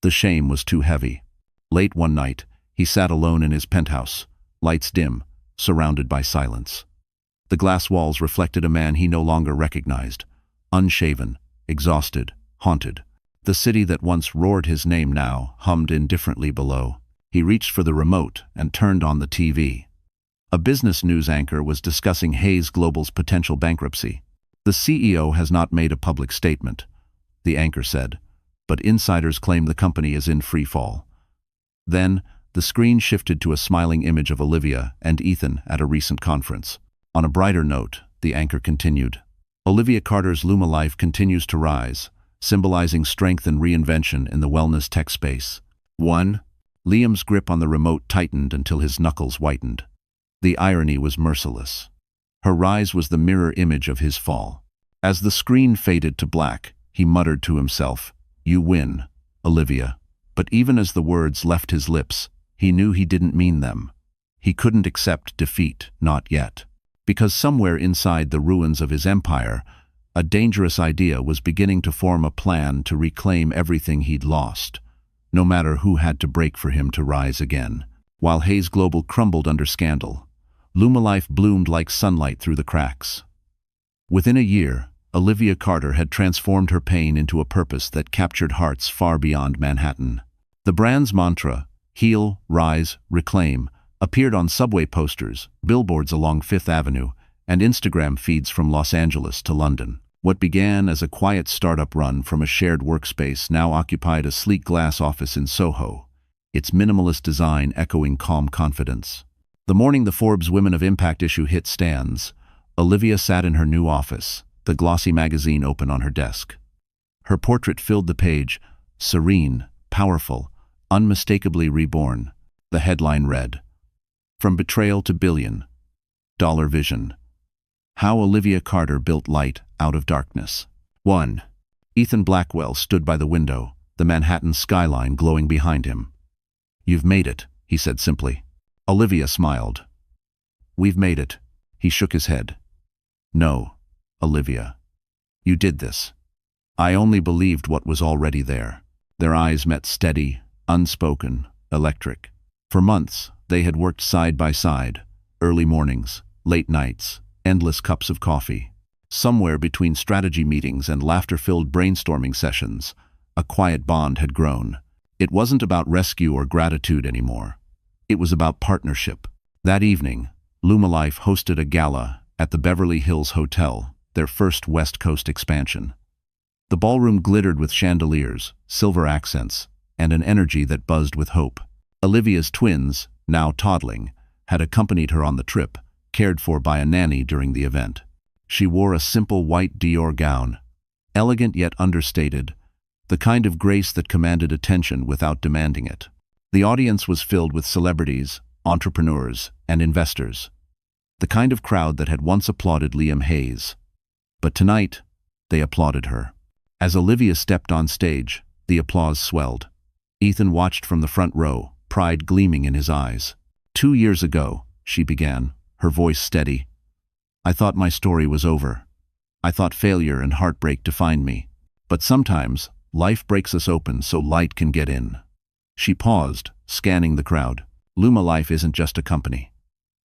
[SPEAKER 1] The shame was too heavy. Late one night, he sat alone in his penthouse, lights dim, surrounded by silence. The glass walls reflected a man he no longer recognized, unshaven, exhausted, haunted. The city that once roared his name now hummed indifferently below. He reached for the remote and turned on the TV. A business news anchor was discussing Hayes Global's potential bankruptcy. "The CEO has not made a public statement," the anchor said, "but insiders claim the company is in free fall." Then, the screen shifted to a smiling image of Olivia and Ethan at a recent conference. On a brighter note, the anchor continued, "Olivia Carter's Lumalife continues to rise, symbolizing strength and reinvention in the wellness tech space." 1. Liam's grip on the remote tightened until his knuckles whitened. The irony was merciless. Her rise was the mirror image of his fall. As the screen faded to black, he muttered to himself, "You win, Olivia." But even as the words left his lips, he knew he didn't mean them. He couldn't accept defeat, not yet. Because somewhere inside the ruins of his empire, a dangerous idea was beginning to form a plan to reclaim everything he'd lost, no matter who had to break for him to rise again. While Hayes Global crumbled under scandal, Lumalife bloomed like sunlight through the cracks. Within a year, Olivia Carter had transformed her pain into a purpose that captured hearts far beyond Manhattan. The brand's mantra, heal, rise, reclaim, appeared on subway posters, billboards along Fifth Avenue, and Instagram feeds from Los Angeles to London. What began as a quiet startup run from a shared workspace now occupied a sleek glass office in Soho, its minimalist design echoing calm confidence. The morning the Forbes Women of Impact issue hit stands, Olivia sat in her new office, the glossy magazine open on her desk. Her portrait filled the page, serene, powerful, unmistakably reborn. The headline read, "From Betrayal to Billion-Dollar Vision. How Olivia Carter Built Light Out of Darkness." 1. Ethan Blackwell stood by the window, the Manhattan skyline glowing behind him. "You've made it," he said simply. Olivia smiled. "We've made it." He shook his head. "No, Olivia. You did this." "I only believed what was already there." Their eyes met steady, unspoken, electric. For months, they had worked side by side, early mornings, late nights, endless cups of coffee. Somewhere between strategy meetings and laughter-filled brainstorming sessions, a quiet bond had grown. It wasn't about rescue or gratitude anymore. It was about partnership. That evening, Lumalife hosted a gala at the Beverly Hills Hotel, their first West Coast expansion. The ballroom glittered with chandeliers, silver accents, and an energy that buzzed with hope. Olivia's twins, now toddling, had accompanied her on the trip, cared for by a nanny during the event. She wore a simple white Dior gown, elegant yet understated, the kind of grace that commanded attention without demanding it. The audience was filled with celebrities, entrepreneurs, and investors, the kind of crowd that had once applauded Liam Hayes. But tonight, they applauded her. As Olivia stepped on stage, the applause swelled. Ethan watched from the front row, pride gleaming in his eyes. "2 years ago," she began, her voice steady, "I thought my story was over. I thought failure and heartbreak defined me. But sometimes, life breaks us open so light can get in." She paused, scanning the crowd. Lumalife isn't just a company.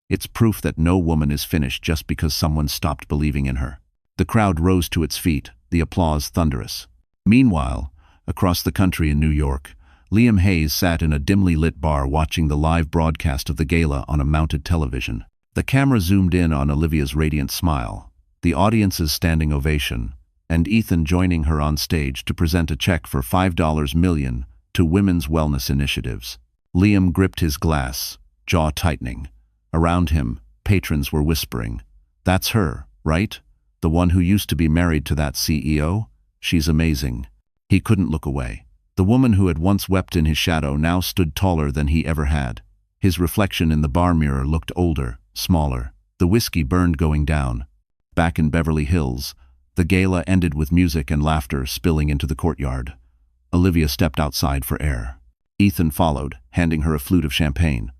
[SPEAKER 1] It's proof that no woman is finished just because someone stopped believing in her. The crowd rose to its feet, the applause thunderous. Meanwhile, across the country in New York, Liam Hayes sat in a dimly lit bar watching the live broadcast of the gala on a mounted television. The camera zoomed in on Olivia's radiant smile, the audience's standing ovation, and Ethan joining her on stage to present a check for $5 million to women's wellness initiatives. Liam gripped his glass, jaw tightening. Around him, patrons were whispering, "That's her, right? The one who used to be married to that CEO? She's amazing." He couldn't look away. The woman who had once wept in his shadow now stood taller than he ever had. His reflection in the bar mirror looked older, smaller. The whiskey burned going down. Back in Beverly Hills, the gala ended with music and laughter spilling into the courtyard. Olivia stepped outside for air. Ethan followed, handing her a flute of champagne.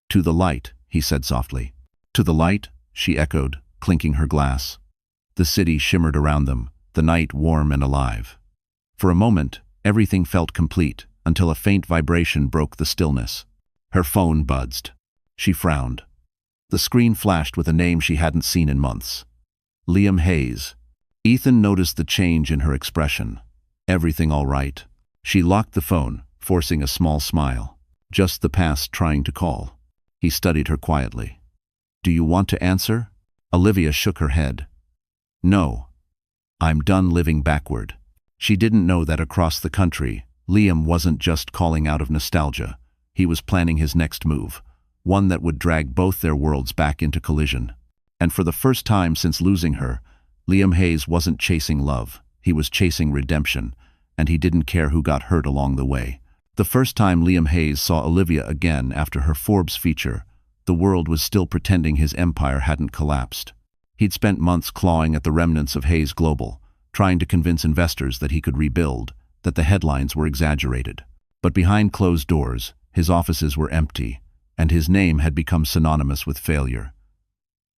[SPEAKER 1] "To the light," he said softly. "To the light," she echoed, clinking her glass. The city shimmered around them, the night warm and alive. For a moment, everything felt complete, until a faint vibration broke the stillness. Her phone buzzed. She frowned. The screen flashed with a name she hadn't seen in months. Liam Hayes. Ethan noticed the change in her expression. "Everything all right?" She locked the phone, forcing a small smile. "Just the past trying to call." He studied her quietly. "Do you want to answer?" Olivia shook her head. "No. I'm done living backward." She didn't know that across the country, Liam wasn't just calling out of nostalgia. He was planning his next move, one that would drag both their worlds back into collision. And for the first time since losing her, Liam Hayes wasn't chasing love. He was chasing redemption, and he didn't care who got hurt along the way. The first time Liam Hayes saw Olivia again after her Forbes feature, the world was still pretending his empire hadn't collapsed. He'd spent months clawing at the remnants of Hayes Global, trying to convince investors that he could rebuild, that the headlines were exaggerated. But behind closed doors, his offices were empty, and his name had become synonymous with failure.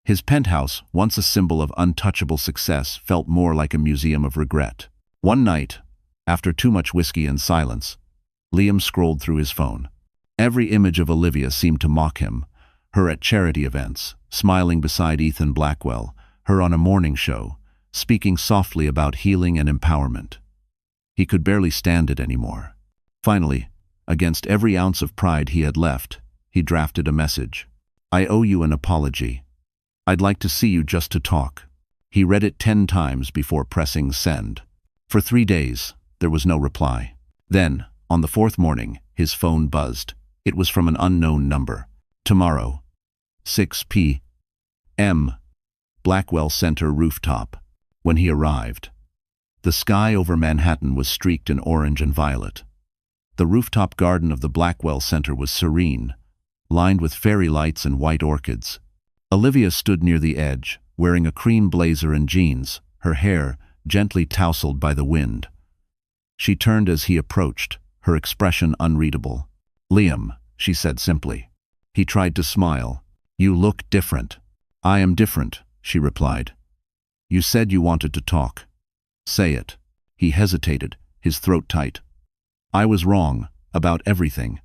[SPEAKER 1] His penthouse, once a symbol of untouchable success, felt more like a museum of regret. One night, after too much whiskey and silence, Liam scrolled through his phone. Every image of Olivia seemed to mock him, her at charity events, smiling beside Ethan Blackwell, her on a morning show, speaking softly about healing and empowerment. He could barely stand it anymore. Finally, against every ounce of pride he had left, he drafted a message. "I owe you an apology. I'd like to see you just to talk." He read it 10 times before pressing send. For 3 days, there was no reply. Then, on the 4th morning, his phone buzzed. It was from an unknown number. "Tomorrow, 6 p.m. Blackwell Center rooftop." When he arrived, the sky over Manhattan was streaked in orange and violet. The rooftop garden of the Blackwell Center was serene, lined with fairy lights and white orchids. Olivia stood near the edge, wearing a cream blazer and jeans, her hair gently tousled by the wind. She turned as he approached, her expression unreadable. "Liam," she said simply. He tried to smile. "You look different." "I am different," she replied. "You said you wanted to talk. Say it." He hesitated, his throat tight. "I was wrong, about everything.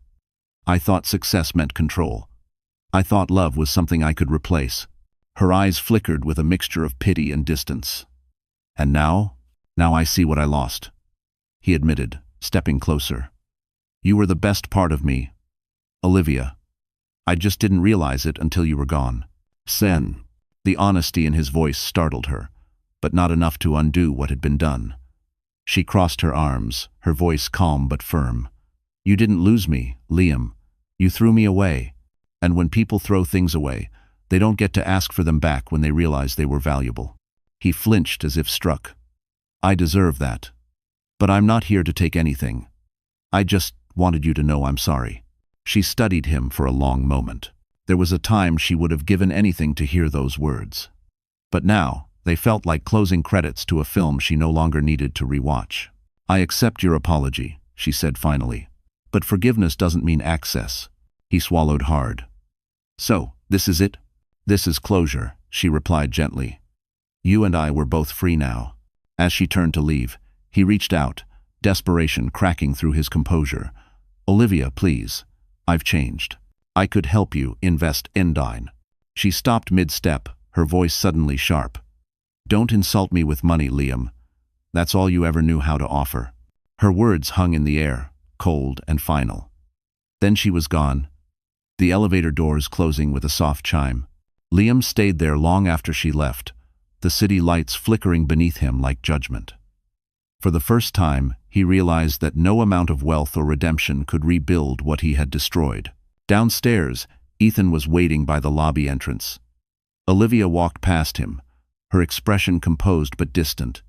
[SPEAKER 1] I thought success meant control. I thought love was something I could replace." Her eyes flickered with a mixture of pity and distance. "And now I see what I lost," he admitted, stepping closer. "You were the best part of me, Olivia. I just didn't realize it until you were gone." Sen. The honesty in his voice startled her, but not enough to undo what had been done. She crossed her arms, her voice calm but firm. "You didn't lose me, Liam. You threw me away. And when people throw things away, they don't get to ask for them back when they realize they were valuable." He flinched as if struck. "I deserve that. But I'm not here to take anything. I just wanted you to know I'm sorry." She studied him for a long moment. There was a time she would have given anything to hear those words. But now, they felt like closing credits to a film she no longer needed to rewatch. "I accept your apology," she said finally. "But forgiveness doesn't mean access." He swallowed hard. "So, this is it?" "This is closure," she replied gently. "You and I were both free now." As she turned to leave, he reached out, desperation cracking through his composure. "Olivia, please. I've changed. I could help you invest in Dine." She stopped mid-step, her voice suddenly sharp. "Don't insult me with money, Liam. That's all you ever knew how to offer." Her words hung in the air, cold and final. Then she was gone, the elevator doors closing with a soft chime. Liam stayed there long after she left, the city lights flickering beneath him like judgment. For the first time, he realized that no amount of wealth or redemption could rebuild what he had destroyed. Downstairs, Ethan was waiting by the lobby entrance. Olivia walked past him, her expression composed but distant.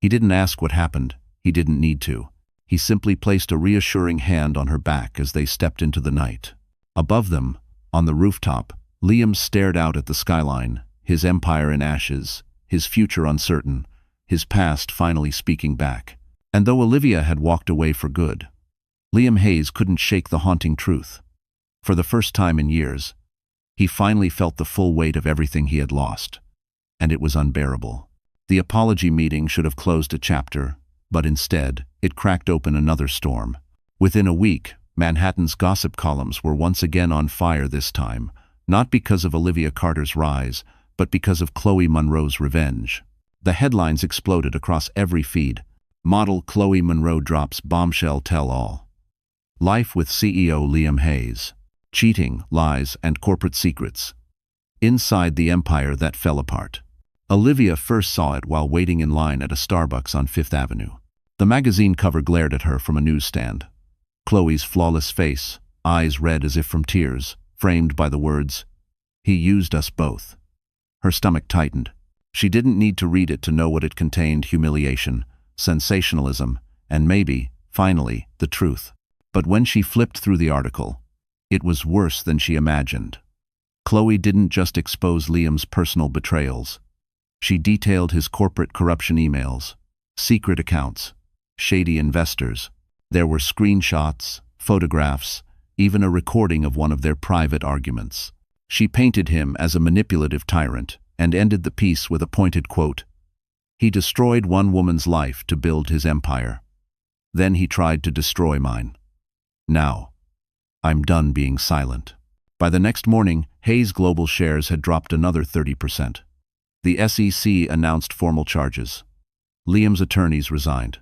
[SPEAKER 1] He didn't ask what happened. He didn't need to. He simply placed a reassuring hand on her back as they stepped into the night. Above them, on the rooftop, Liam stared out at the skyline, his empire in ashes, his future uncertain, his past finally speaking back. And though Olivia had walked away for good, Liam Hayes couldn't shake the haunting truth. For the first time in years, he finally felt the full weight of everything he had lost, and it was unbearable. The apology meeting should have closed a chapter, but instead, it cracked open another storm. Within a week, Manhattan's gossip columns were once again on fire this time, not because of Olivia Carter's rise, but because of Chloe Monroe's revenge. The headlines exploded across every feed. Model Chloe Monroe drops bombshell tell-all. Life with CEO Liam Hayes. Cheating, lies, and corporate secrets. Inside the empire that fell apart. Olivia first saw it while waiting in line at a Starbucks on Fifth Avenue. The magazine cover glared at her from a newsstand. Chloe's flawless face, eyes red as if from tears, framed by the words, "He used us both." Her stomach tightened. She didn't need to read it to know what it contained: humiliation, sensationalism, and maybe, finally, the truth. But when she flipped through the article, it was worse than she imagined. Chloe didn't just expose Liam's personal betrayals. She detailed his corporate corruption emails, secret accounts, shady investors. There were screenshots, photographs, even a recording of one of their private arguments. She painted him as a manipulative tyrant and ended the piece with a pointed quote. He destroyed one woman's life to build his empire. Then he tried to destroy mine. Now, I'm done being silent. By the next morning, Hayes Global shares had dropped another 30%. The SEC announced formal charges. Liam's attorneys resigned.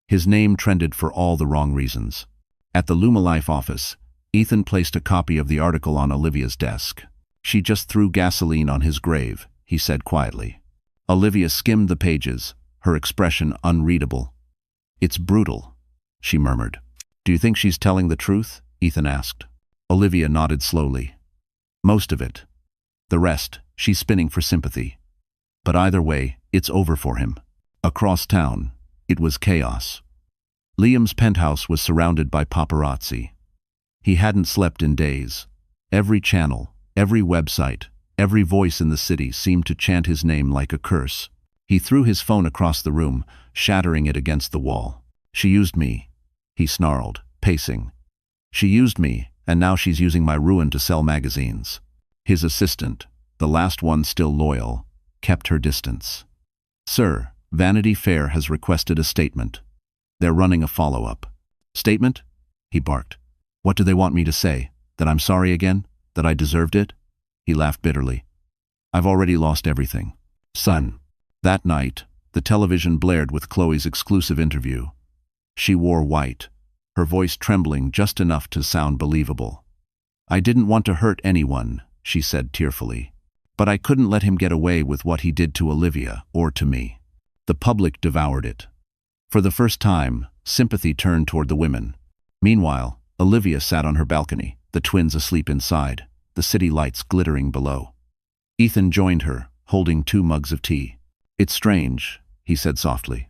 [SPEAKER 1] His name trended for all the wrong reasons. At the Lumalife office, Ethan placed a copy of the article on Olivia's desk. She just threw gasoline on his grave, he said quietly. Olivia skimmed the pages, her expression unreadable. It's brutal, she murmured. Do you think she's telling the truth? Ethan asked. Olivia nodded slowly. Most of it. The rest, she's spinning for sympathy. But either way, it's over for him. Across town, it was chaos. Liam's penthouse was surrounded by paparazzi. He hadn't slept in days. Every channel, every website, every voice in the city seemed to chant his name like a curse. He threw his phone across the room, shattering it against the wall. She used me, he snarled, pacing. She used me, and now she's using my ruin to sell magazines. His assistant, the last one still loyal, kept her distance. Sir, Vanity Fair has requested a statement. They're running a follow-up. Statement? He barked. What do they want me to say? That I'm sorry again? That I deserved it? He laughed bitterly. I've already lost everything. Son. That night, the television blared with Chloe's exclusive interview. She wore white, her voice trembling just enough to sound believable. I didn't want to hurt anyone, she said tearfully. But I couldn't let him get away with what he did to Olivia or to me. The public devoured it. For the first time, sympathy turned toward the women. Meanwhile, Olivia sat on her balcony, the twins asleep inside, the city lights glittering below. Ethan joined her, holding 2 mugs of tea. It's strange, he said softly.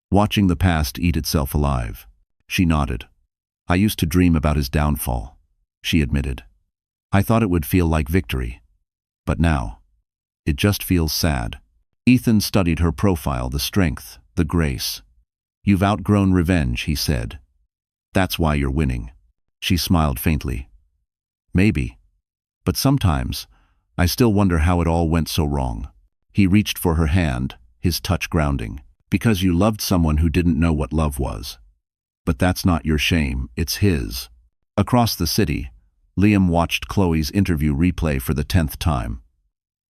[SPEAKER 1] Watching the past eat itself alive. She nodded. I used to dream about his downfall, she admitted. I thought it would feel like victory. But now, it just feels sad. Ethan studied her profile, the strength, the grace. You've outgrown revenge, he said. That's why you're winning. She smiled faintly. Maybe. But sometimes, I still wonder how it all went so wrong. He reached for her hand, his touch grounding. Because you loved someone who didn't know what love was. But that's not your shame, it's his. Across the city, Liam watched Chloe's interview replay for the 10th time.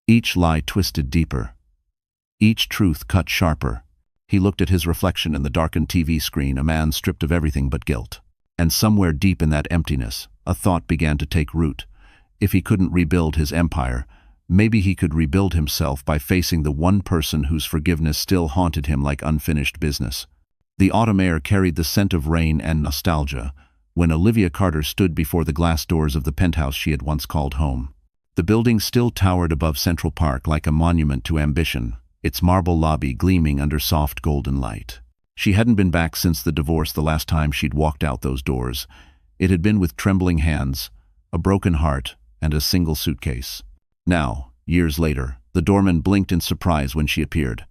[SPEAKER 1] Each lie twisted deeper. Each truth cut sharper. He looked at his reflection in the darkened TV screen, a man stripped of everything but guilt. And somewhere deep in that emptiness, a thought began to take root. If he couldn't rebuild his empire, maybe he could rebuild himself by facing the one person whose forgiveness still haunted him like unfinished business. The autumn air carried the scent of rain and nostalgia when Olivia Carter stood before the glass doors of the penthouse she had once called home. The building still towered above Central Park like a monument to ambition, its marble lobby gleaming under soft golden light. She hadn't been back since the divorce the last time she'd walked out those doors. It had been with trembling hands, a broken heart, and a single suitcase. Now, years later, the doorman blinked in surprise when she appeared.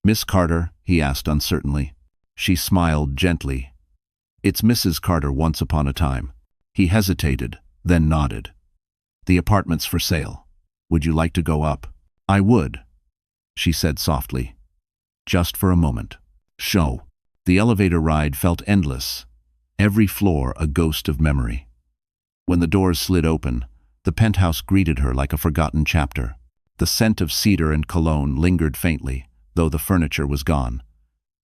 [SPEAKER 1] Miss Carter? He asked uncertainly. She smiled gently. It's Mrs. Carter once upon a time. He hesitated, then nodded. The apartment's for sale. Would you like to go up? I would, she said softly. Just for a moment. Show. The elevator ride felt endless, every floor a ghost of memory. When the doors slid open, the penthouse greeted her like a forgotten chapter. The scent of cedar and cologne lingered faintly, though the furniture was gone.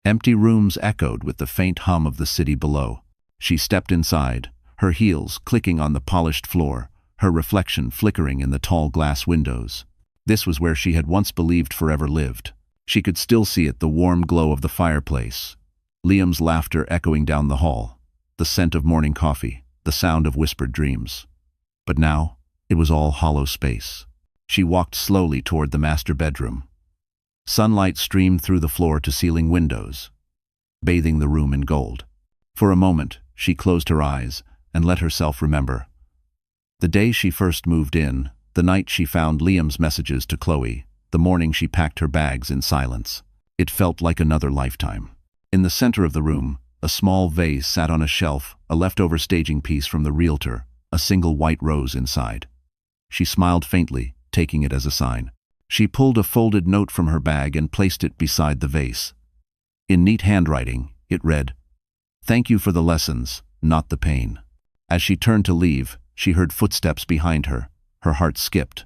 [SPEAKER 1] Empty rooms echoed with the faint hum of the city below. She stepped inside, her heels clicking on the polished floor, her reflection flickering in the tall glass windows. This was where she had once believed forever lived. She could still see it, the warm glow of the fireplace, Liam's laughter echoing down the hall, the scent of morning coffee, the sound of whispered dreams. But now, it was all hollow space. She walked slowly toward the master bedroom. Sunlight streamed through the floor-to-ceiling windows, bathing the room in gold. For a moment, she closed her eyes and let herself remember. The day she first moved in, the night she found Liam's messages to Chloe, the morning she packed her bags in silence. It felt like another lifetime. In the center of the room, a small vase sat on a shelf, a leftover staging piece from the realtor, a single white rose inside. She smiled faintly, taking it as a sign. She pulled a folded note from her bag and placed it beside the vase. In neat handwriting, it read, "Thank you for the lessons, not the pain." As she turned to leave, she heard footsteps behind her. Her heart skipped.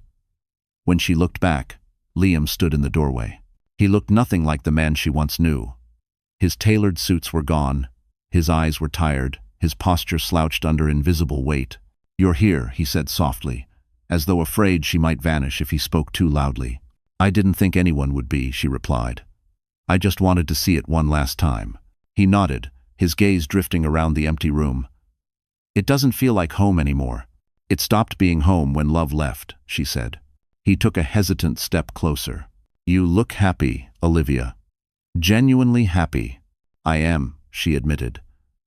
[SPEAKER 1] When she looked back, Liam stood in the doorway. He looked nothing like the man she once knew. His tailored suits were gone. His eyes were tired, his posture slouched under invisible weight. "You're here," he said softly, as though afraid she might vanish if he spoke too loudly. "I didn't think anyone would be," she replied. "I just wanted to see it one last time." He nodded, his gaze drifting around the empty room. "It doesn't feel like home anymore. It stopped being home when love left," she said. He took a hesitant step closer. "You look happy, Olivia. Genuinely happy." "I am," she admitted.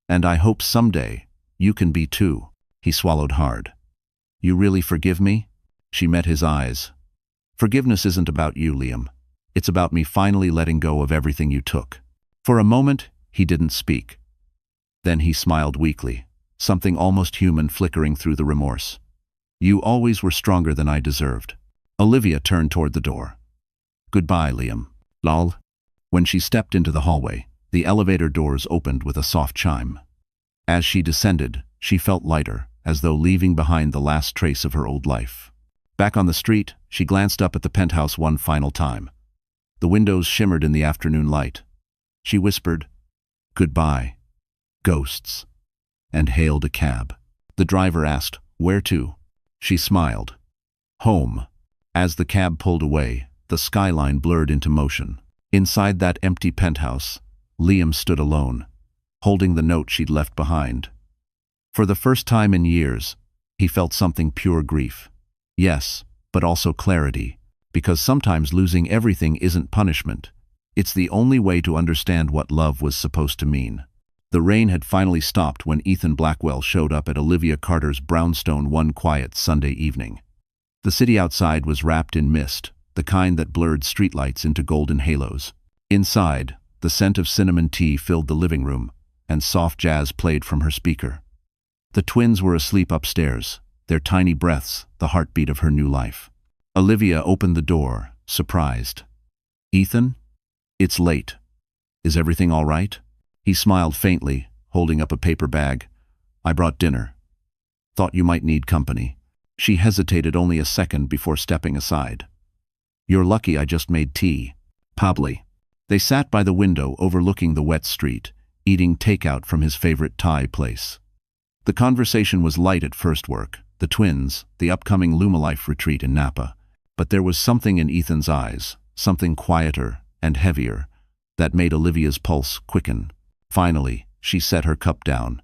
[SPEAKER 1] "And I hope someday you can be too." He swallowed hard. "You really forgive me?" She met his eyes. "Forgiveness isn't about you, Liam. It's about me finally letting go of everything you took." For a moment, he didn't speak. Then he smiled weakly, something almost human flickering through the remorse. "You always were stronger than I deserved." Olivia turned toward the door. "Goodbye, Liam." Lol. When she stepped into the hallway, the elevator doors opened with a soft chime. As she descended, she felt lighter, as though leaving behind the last trace of her old life. Back on the street, she glanced up at the penthouse one final time. The windows shimmered in the afternoon light. She whispered, "Goodbye, ghosts," and hailed a cab. The driver asked, "Where to?" She smiled. "Home." As the cab pulled away, the skyline blurred into motion. Inside that empty penthouse, Liam stood alone, holding the note she'd left behind. For the first time in years, he felt something pure grief. Yes, but also clarity, because sometimes losing everything isn't punishment. It's the only way to understand what love was supposed to mean. The rain had finally stopped when Ethan Blackwell showed up at Olivia Carter's brownstone one quiet Sunday evening. The city outside was wrapped in mist, the kind that blurred streetlights into golden halos. Inside, the scent of cinnamon tea filled the living room, and soft jazz played from her speaker. The twins were asleep upstairs, their tiny breaths the heartbeat of her new life. Olivia opened the door, surprised. "Ethan? It's late. Is everything all right?" He smiled faintly, holding up a paper bag. "I brought dinner. Thought you might need company." She hesitated only a second before stepping aside. "You're lucky I just made tea." Probably. They sat by the window overlooking the wet street, eating takeout from his favorite Thai place. The conversation was light at first: work, the twins, the upcoming Lumalife retreat in Napa. But there was something in Ethan's eyes, something quieter and heavier, that made Olivia's pulse quicken. Finally, she set her cup down.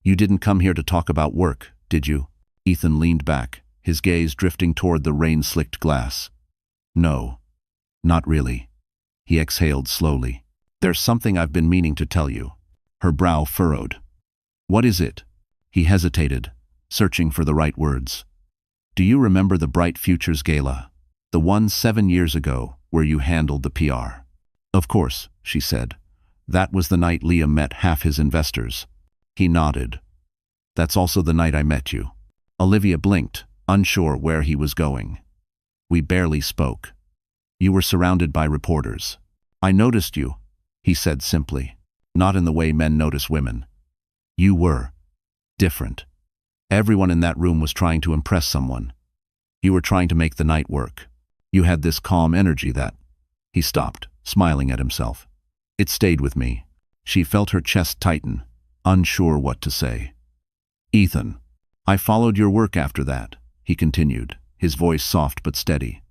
[SPEAKER 1] "You didn't come here to talk about work, did you?" Ethan leaned back, his gaze drifting toward the rain-slicked glass. "No, not really." He exhaled slowly. "There's something I've been meaning to tell you." Her brow furrowed. "What is it?" He hesitated, searching for the right words. "Do you remember the Bright Futures Gala? The one 7 years ago, where you handled the PR?" "Of course," she said. "That was the night Liam met half his investors." He nodded. "That's also the night I met you." Olivia blinked, unsure where he was going. "We barely spoke. You were surrounded by reporters. I noticed you," he said simply. "Not in the way men notice women. You were different. Everyone in that room was trying to impress someone. You were trying to make the night work. You had this calm energy that—" He stopped, smiling at himself. "It stayed with me." She felt her chest tighten, unsure what to say. "Ethan, I followed your work after that," he continued, his voice soft but steady.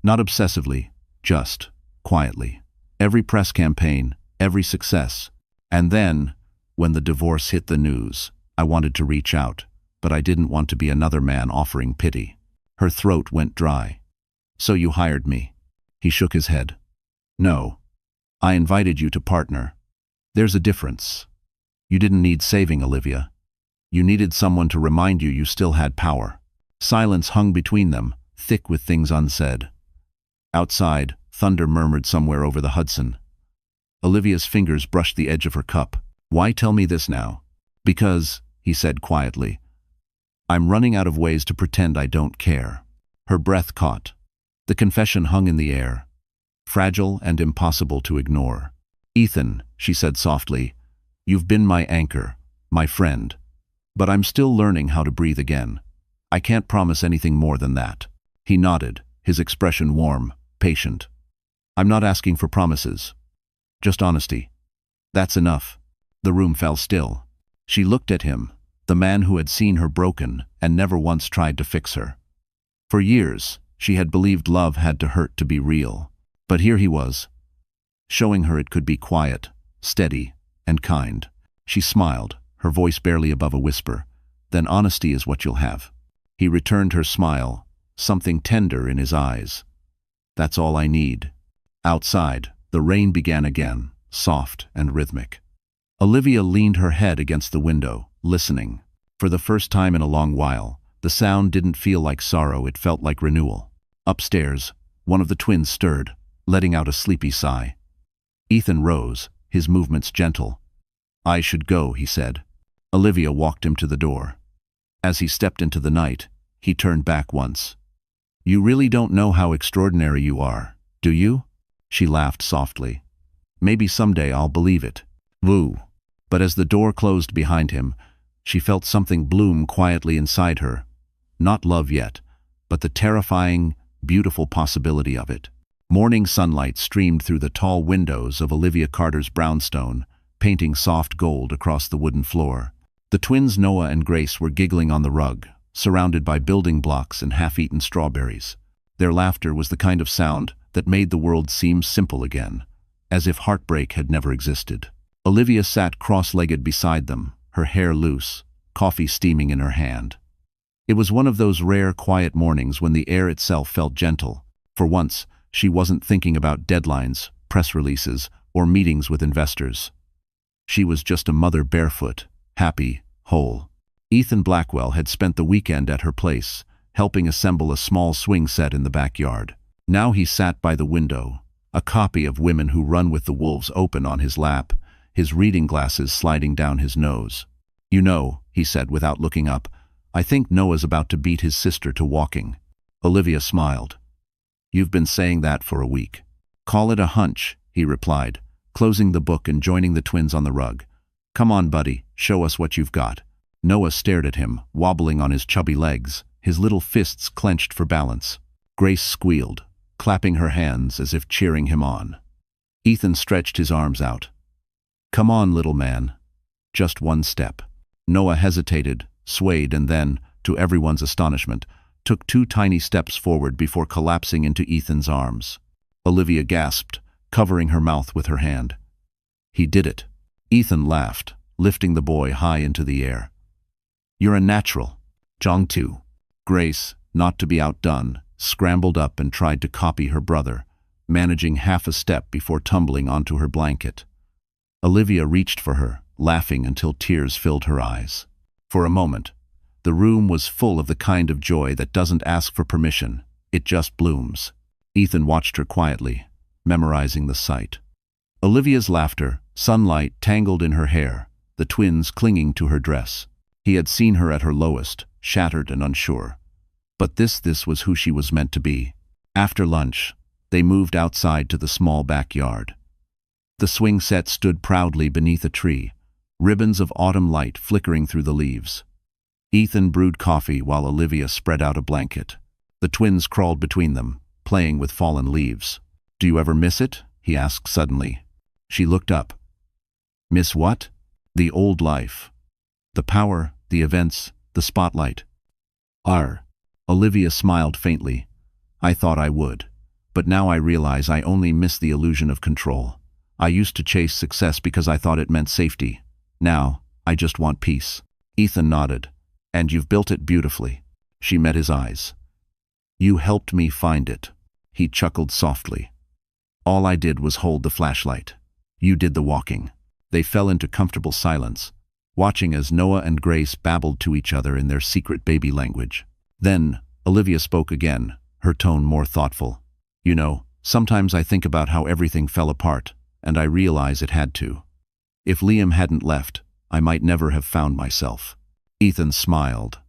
[SPEAKER 1] "Not obsessively, just quietly. Every press campaign, every success. And then, when the divorce hit the news, I wanted to reach out, but I didn't want to be another man offering pity." Her throat went dry. "So you hired me?" He shook his head. "No. I invited you to partner. There's a difference. You didn't need saving, Olivia. You needed someone to remind you still had power." Silence hung between them, thick with things unsaid. Outside, thunder murmured somewhere over the Hudson. Olivia's fingers brushed the edge of her cup. "Why tell me this now?" "Because," he said quietly, "I'm running out of ways to pretend I don't care." Her breath caught. The confession hung in the air, fragile and impossible to ignore. "Ethan," she said softly, "you've been my anchor, my friend. But I'm still learning how to breathe again. I can't promise anything more than that." He nodded, his expression warm, patient. "I'm not asking for promises. Just honesty. That's enough." The room fell still. She looked at him, the man who had seen her broken and never once tried to fix her. For years, she had believed love had to hurt to be real. But here he was, showing her it could be quiet, steady, and kind. She smiled, her voice barely above a whisper. "Then honesty is what you'll have." He returned her smile, something tender in his eyes. "That's all I need." Outside, the rain began again, soft and rhythmic. Olivia leaned her head against the window, listening. For the first time in a long while, the sound didn't feel like sorrow, it felt like renewal. Upstairs, one of the twins stirred, letting out a sleepy sigh. Ethan rose, his movements gentle. "I should go," he said. Olivia walked him to the door. As he stepped into the night, he turned back once. "You really don't know how extraordinary you are, do you?" She laughed softly. "Maybe someday I'll believe it." Woo. But as the door closed behind him, she felt something bloom quietly inside her. Not love yet, but the terrifying, beautiful possibility of it. Morning sunlight streamed through the tall windows of Olivia Carter's brownstone, painting soft gold across the wooden floor. The twins Noah and Grace were giggling on the rug, surrounded by building blocks and half-eaten strawberries. Their laughter was the kind of sound that made the world seem simple again, as if heartbreak had never existed. Olivia sat cross-legged beside them, her hair loose, coffee steaming in her hand. It was one of those rare, quiet mornings when the air itself felt gentle. For once, she wasn't thinking about deadlines, press releases, or meetings with investors. She was just a mother barefoot, happy, whole. Ethan Blackwell had spent the weekend at her place, helping assemble a small swing set in the backyard. Now he sat by the window, a copy of Women Who Run with the Wolves open on his lap, his reading glasses sliding down his nose. "You know," he said without looking up, "I think Noah's about to beat his sister to walking." Olivia smiled. "You've been saying that for a week." "Call it a hunch," he replied, closing the book and joining the twins on the rug. "Come on, buddy, show us what you've got." Noah stared at him, wobbling on his chubby legs, his little fists clenched for balance. Grace squealed, clapping her hands as if cheering him on. Ethan stretched his arms out. "Come on, little man. Just one step." Noah hesitated, swayed, and then, to everyone's astonishment, took 2 tiny steps forward before collapsing into Ethan's arms. Olivia gasped, covering her mouth with her hand. "He did it." Ethan laughed, lifting the boy high into the air. "You're a natural." Jong too. Grace, not to be outdone, scrambled up and tried to copy her brother, managing half a step before tumbling onto her blanket. Olivia reached for her, laughing until tears filled her eyes. For a moment, the room was full of the kind of joy that doesn't ask for permission, it just blooms. Ethan watched her quietly, memorizing the sight. Olivia's laughter, sunlight tangled in her hair, the twins clinging to her dress. He had seen her at her lowest, shattered and unsure. But this was who she was meant to be. After lunch, they moved outside to the small backyard. The swing set stood proudly beneath a tree, ribbons of autumn light flickering through the leaves. Ethan brewed coffee while Olivia spread out a blanket. The twins crawled between them, playing with fallen leaves. "Do you ever miss it?" he asked suddenly. She looked up. "Miss what?" "The old life. The power, the events, the spotlight." Olivia smiled faintly. "I thought I would. But now I realize I only miss the illusion of control. I used to chase success because I thought it meant safety. Now, I just want peace." Ethan nodded. "And you've built it beautifully." She met his eyes. "You helped me find it." He chuckled softly. "All I did was hold the flashlight. You did the walking." They fell into comfortable silence, watching as Noah and Grace babbled to each other in their secret baby language. Then, Olivia spoke again, her tone more thoughtful. You know, sometimes I think about how everything fell apart, and I realize it had to. If Liam hadn't left, I might never have found myself. Ethan smiled.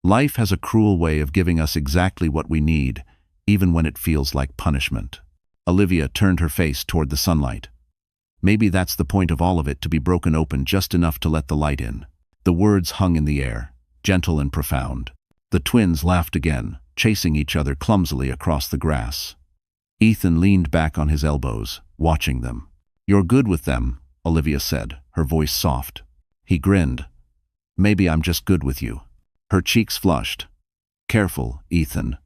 [SPEAKER 1] Life has a cruel way of giving us exactly what we need, even when it feels like punishment. Olivia turned her face toward the sunlight. Maybe that's the point of all of it, to be broken open just enough to let the light in. The words hung in the air, gentle and profound. The twins laughed again, chasing each other clumsily across the grass. Ethan leaned back on his elbows, watching them. "You're good with them," Olivia said, her voice soft. He grinned. "Maybe I'm just good with you." Her cheeks flushed. "Careful, Ethan.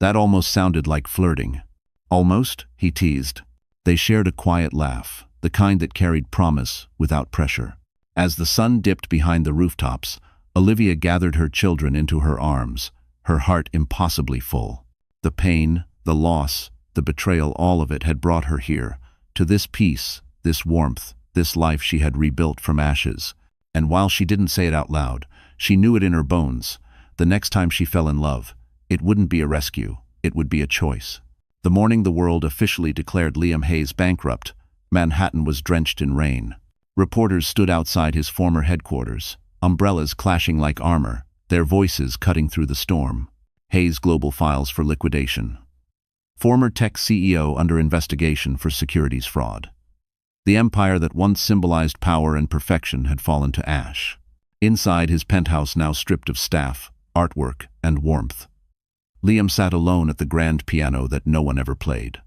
[SPEAKER 1] That almost sounded like flirting." "Almost?" he teased. They shared a quiet laugh, the kind that carried promise without pressure. As the sun dipped behind the rooftops, Olivia gathered her children into her arms, her heart impossibly full. The pain, the loss, the betrayal, all of it had brought her here, to this peace, this warmth, this life she had rebuilt from ashes. And while she didn't say it out loud, she knew it in her bones. The next time she fell in love, it wouldn't be a rescue, it would be a choice. The morning the world officially declared Liam Hayes bankrupt, Manhattan was drenched in rain. Reporters stood outside his former headquarters, umbrellas clashing like armor, their voices cutting through the storm. Hayes Global files for liquidation. Former tech CEO under investigation for securities fraud. The empire that once symbolized power and perfection had fallen to ash. Inside his penthouse, now stripped of staff, artwork, and warmth, Liam sat alone at the grand piano that no one ever played.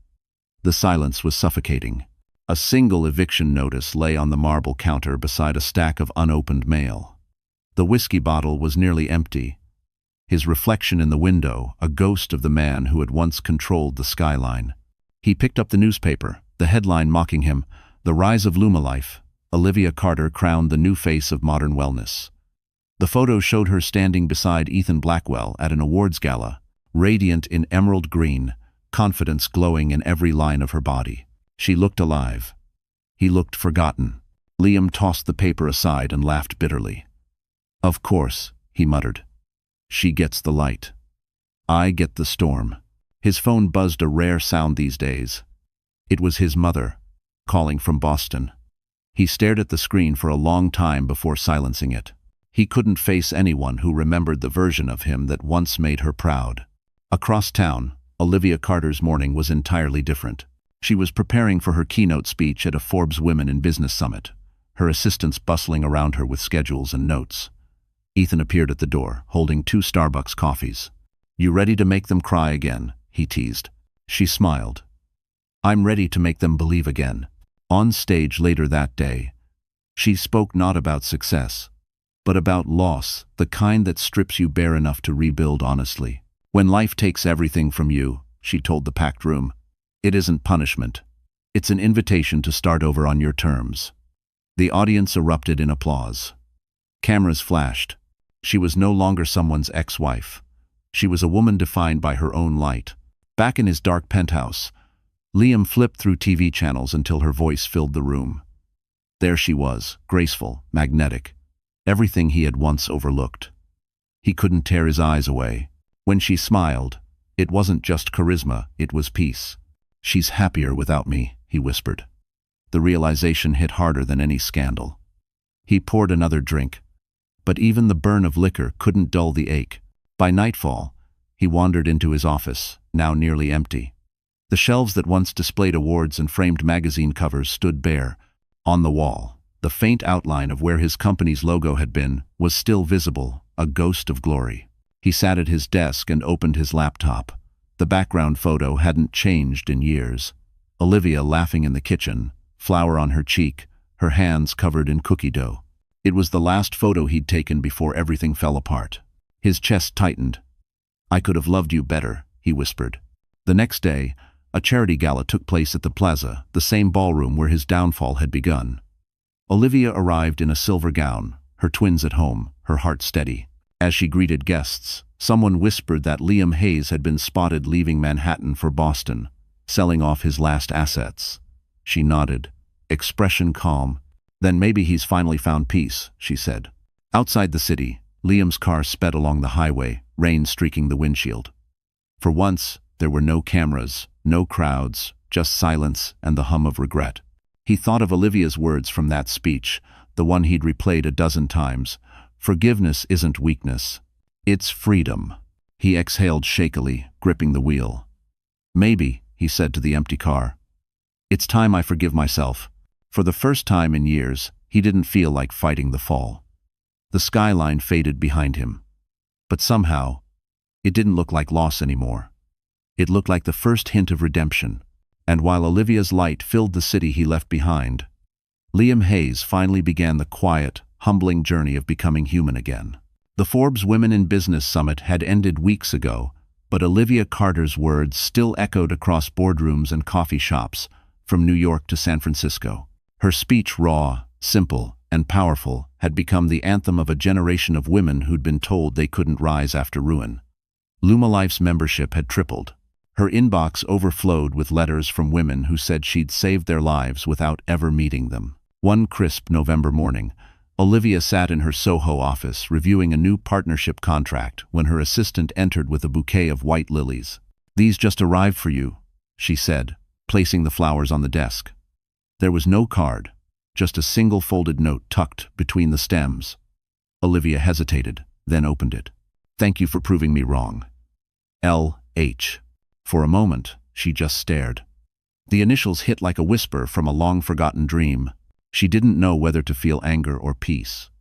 [SPEAKER 1] The silence was suffocating. A single eviction notice lay on the marble counter beside a stack of unopened mail. The whiskey bottle was nearly empty. His reflection in the window, a ghost of the man who had once controlled the skyline. He picked up the newspaper, the headline mocking him, "The Rise of Lumalife. Olivia Carter crowned the new face of modern wellness." The photo showed her standing beside Ethan Blackwell at an awards gala, radiant in emerald green, confidence glowing in every line of her body. She looked alive. He looked forgotten. Liam tossed the paper aside and laughed bitterly. "Of course," he muttered. "She gets the light. I get the storm." His phone buzzed, a rare sound these days. It was his mother, calling from Boston. He stared at the screen for a long time before silencing it. He couldn't face anyone who remembered the version of him that once made her proud. Across town, Olivia Carter's morning was entirely different. She was preparing for her keynote speech at a Forbes Women in Business Summit, her assistants bustling around her with schedules and notes. Ethan appeared at the door, holding 2 Starbucks coffees. "You ready to make them cry again?" he teased. She smiled. "I'm ready to make them believe again." On stage later that day, she spoke not about success, but about loss, the kind that strips you bare enough to rebuild honestly. When life takes everything from you, she told the packed room, it isn't punishment. It's an invitation to start over on your terms. The audience erupted in applause. Cameras flashed. She was no longer someone's ex-wife. She was a woman defined by her own light. Back in his dark penthouse, Liam flipped through TV channels until her voice filled the room. There she was, graceful, magnetic, everything he had once overlooked. He couldn't tear his eyes away. When she smiled, it wasn't just charisma, it was peace. "She's happier without me," he whispered. The realization hit harder than any scandal. He poured another drink, but even the burn of liquor couldn't dull the ache. By nightfall, he wandered into his office, now nearly empty. The shelves that once displayed awards and framed magazine covers stood bare. On the wall, the faint outline of where his company's logo had been was still visible, a ghost of glory. He sat at his desk and opened his laptop. The background photo hadn't changed in years. Olivia laughing in the kitchen, flour on her cheek, her hands covered in cookie dough. It was the last photo he'd taken before everything fell apart. His chest tightened. "I could have loved you better," he whispered. The next day, a charity gala took place at the Plaza, the same ballroom where his downfall had begun. Olivia arrived in a silver gown, her twins at home, her heart steady. As she greeted guests, someone whispered that Liam Hayes had been spotted leaving Manhattan for Boston, selling off his last assets. She nodded, expression calm. "Then maybe he's finally found peace," she said. Outside the city, Liam's car sped along the highway, rain streaking the windshield. For once, There were no cameras, no crowds, just silence and the hum of regret. He thought of Olivia's words from that speech, the one he'd replayed a dozen times. Forgiveness isn't weakness. It's freedom. He exhaled shakily, gripping the wheel. Maybe, he said to the empty car. It's time I forgive myself. For the first time in years, he didn't feel like fighting the fall. The skyline faded behind him. But somehow, it didn't look like loss anymore. It looked like the first hint of redemption. And while Olivia's light filled the city he left behind, Liam Hayes finally began the quiet, humbling journey of becoming human again. The Forbes Women in Business Summit had ended weeks ago, but Olivia Carter's words still echoed across boardrooms and coffee shops, from New York to San Francisco. Her speech, raw, simple, and powerful, had become the anthem of a generation of women who'd been told they couldn't rise after ruin. Lumalife's membership had tripled. Her inbox overflowed with letters from women who said she'd saved their lives without ever meeting them. One crisp November morning, Olivia sat in her Soho office reviewing a new partnership contract when her assistant entered with a bouquet of white lilies. "These just arrived for you," she said, placing the flowers on the desk. There was no card, just a single folded note tucked between the stems. Olivia hesitated, then opened it. "Thank you for proving me wrong. L.H." For a moment, she just stared. The initials hit like a whisper from a long-forgotten dream. She didn't know whether to feel anger or peace.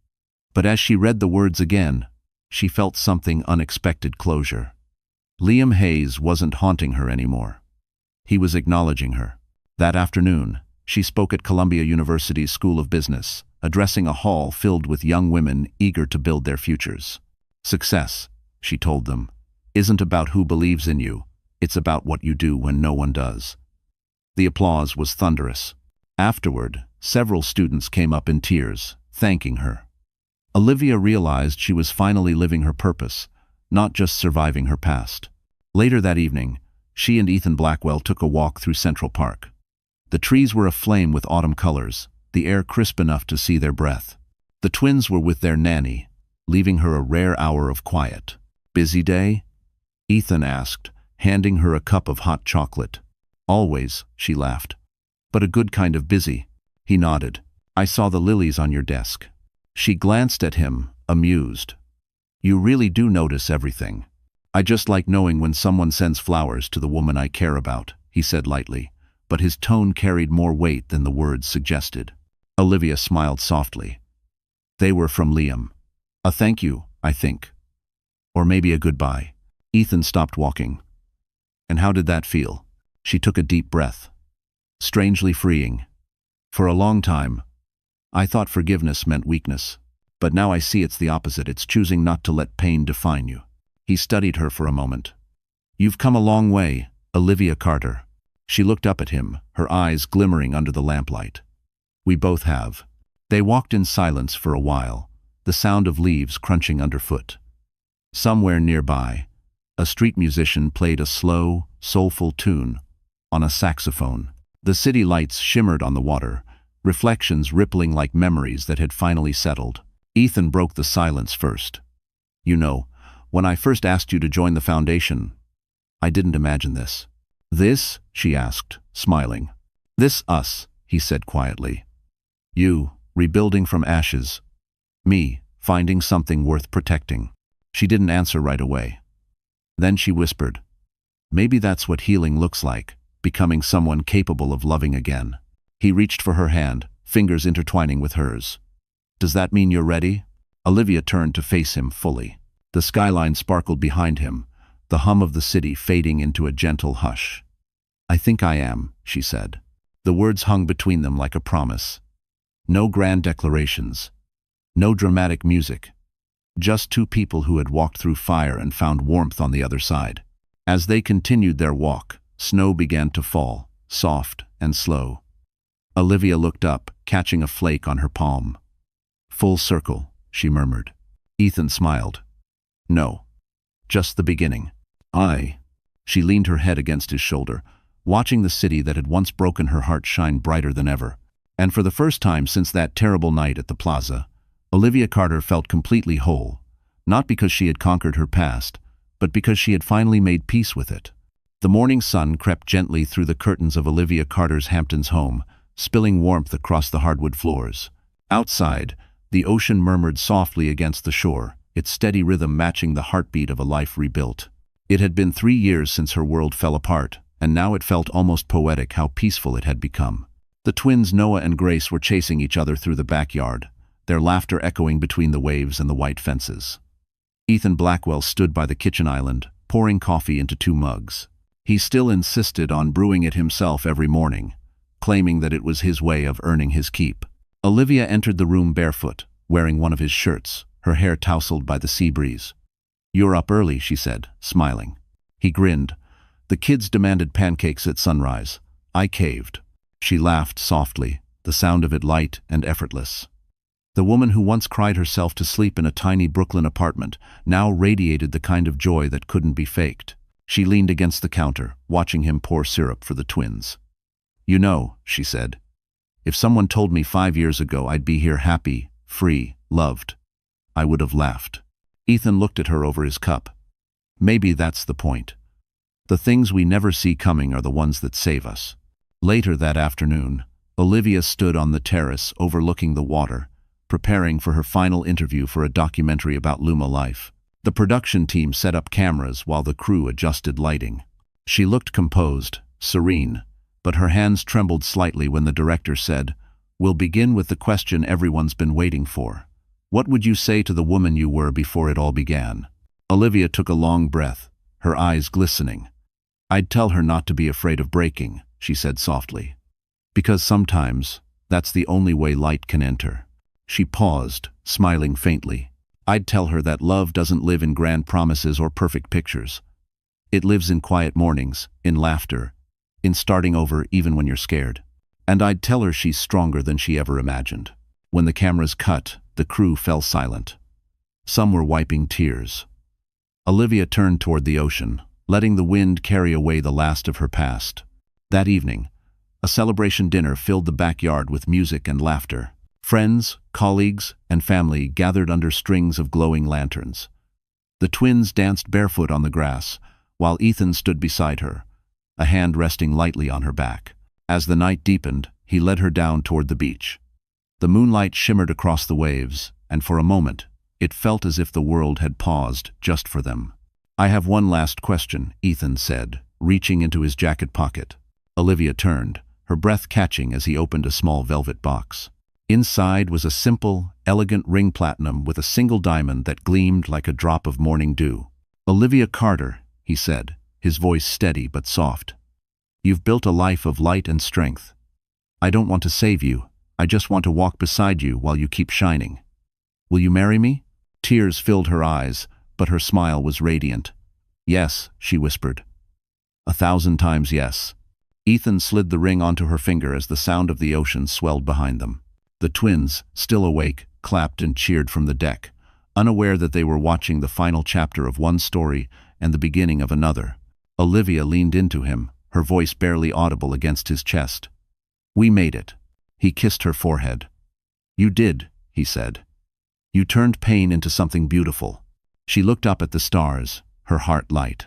[SPEAKER 1] But as she read the words again, she felt something unexpected closure. Liam Hayes wasn't haunting her anymore. He was acknowledging her. That afternoon, she spoke at Columbia University's School of Business, addressing a hall filled with young women eager to build their futures. "Success," she told them, "isn't about who believes in you. It's about what you do when no one does." The applause was thunderous. Afterward, several students came up in tears, thanking her. Olivia realized she was finally living her purpose, not just surviving her past. Later that evening, she and Ethan Blackwell took a walk through Central Park. The trees were aflame with autumn colors, the air crisp enough to see their breath. The twins were with their nanny, leaving her a rare hour of quiet. "Busy day?" Ethan asked, handing her a cup of hot chocolate. "Always," she laughed. "But a good kind of busy." He nodded. "I saw the lilies on your desk." She glanced at him, amused. "You really do notice everything. I just like knowing when someone sends flowers to the woman I care about," he said lightly, but his tone carried more weight than the words suggested. Olivia smiled softly. "They were from Liam. A thank you, I think. Or maybe a goodbye." Ethan stopped walking. "And how did that feel?" She took a deep breath. "Strangely freeing. For a long time, I thought forgiveness meant weakness. But now I see it's the opposite. It's choosing not to let pain define you." He studied her for a moment. "You've come a long way, Olivia Carter." She looked up at him, her eyes glimmering under the lamplight. "We both have." They walked in silence for a while, the sound of leaves crunching underfoot. Somewhere nearby, a street musician played a slow, soulful tune on a saxophone. The city lights shimmered on the water, reflections rippling like memories that had finally settled. Ethan broke the silence first. "You know, when I first asked you to join the foundation, I didn't imagine this." "This?" she asked, smiling. "This us," he said quietly. "You, rebuilding from ashes. Me, finding something worth protecting." She didn't answer right away. Then she whispered, "Maybe that's what healing looks like, becoming someone capable of loving again." He reached for her hand, fingers intertwining with hers. "Does that mean you're ready?" Olivia turned to face him fully. The skyline sparkled behind him, the hum of the city fading into a gentle hush. "I think I am," she said. The words hung between them like a promise. No grand declarations, no dramatic music, just two people who had walked through fire and found warmth on the other side. As they continued their walk, snow began to fall, soft and slow. Olivia looked up, catching a flake on her palm. "Full circle," she murmured. Ethan smiled. "No, just the beginning." She leaned her head against his shoulder, watching the city that had once broken her heart shine brighter than ever. And for the first time since that terrible night at the plaza, Olivia Carter felt completely whole, not because she had conquered her past, but because she had finally made peace with it. The morning sun crept gently through the curtains of Olivia Carter's Hamptons home, spilling warmth across the hardwood floors. Outside, the ocean murmured softly against the shore, its steady rhythm matching the heartbeat of a life rebuilt. It had been 3 years since her world fell apart, and now it felt almost poetic how peaceful it had become. The twins Noah and Grace were chasing each other through the backyard, their laughter echoing between the waves and the white fences. Ethan Blackwell stood by the kitchen island, pouring coffee into 2 mugs. He still insisted on brewing it himself every morning, claiming that it was his way of earning his keep. Olivia entered the room barefoot, wearing one of his shirts, her hair tousled by the sea breeze. "You're up early," she said, smiling. He grinned. "The kids demanded pancakes at sunrise. I caved." She laughed softly, the sound of it light and effortless. The woman who once cried herself to sleep in a tiny Brooklyn apartment now radiated the kind of joy that couldn't be faked. She leaned against the counter, watching him pour syrup for the twins. "You know," she said, "if someone told me 5 years ago I'd be here happy, free, loved, I would have laughed." Ethan looked at her over his cup. "Maybe that's the point. The things we never see coming are the ones that save us." Later that afternoon, Olivia stood on the terrace overlooking the water, preparing for her final interview for a documentary about Luma life. The production team set up cameras while the crew adjusted lighting. She looked composed, serene, but her hands trembled slightly when the director said, "We'll begin with the question everyone's been waiting for. What would you say to the woman you were before it all began?" Olivia took a long breath, her eyes glistening. "I'd tell her not to be afraid of breaking," she said softly. "Because sometimes, that's the only way light can enter." She paused, smiling faintly. "I'd tell her that love doesn't live in grand promises or perfect pictures. It lives in quiet mornings, in laughter, in starting over even when you're scared. And I'd tell her she's stronger than she ever imagined." When the cameras cut, the crew fell silent. Some were wiping tears. Olivia turned toward the ocean, letting the wind carry away the last of her past. That evening, a celebration dinner filled the backyard with music and laughter. Friends, colleagues, and family gathered under strings of glowing lanterns. The twins danced barefoot on the grass, while Ethan stood beside her, a hand resting lightly on her back. As the night deepened, he led her down toward the beach. The moonlight shimmered across the waves, and for a moment, it felt as if the world had paused just for them. "I have one last question," Ethan said, reaching into his jacket pocket. Olivia turned, her breath catching as he opened a small velvet box. Inside was a simple, elegant ring platinum with a single diamond that gleamed like a drop of morning dew. "Olivia Carter," he said, his voice steady but soft. "You've built a life of light and strength. I don't want to save you. I just want to walk beside you while you keep shining. Will you marry me?" Tears filled her eyes, but her smile was radiant. "Yes," she whispered. 1,000 times yes." Ethan slid the ring onto her finger as the sound of the ocean swelled behind them. The twins, still awake, clapped and cheered from the deck, unaware that they were watching the final chapter of one story and the beginning of another. Olivia leaned into him, her voice barely audible against his chest. "We made it." He kissed her forehead. "You did," he said. "You turned pain into something beautiful." She looked up at the stars, her heart light.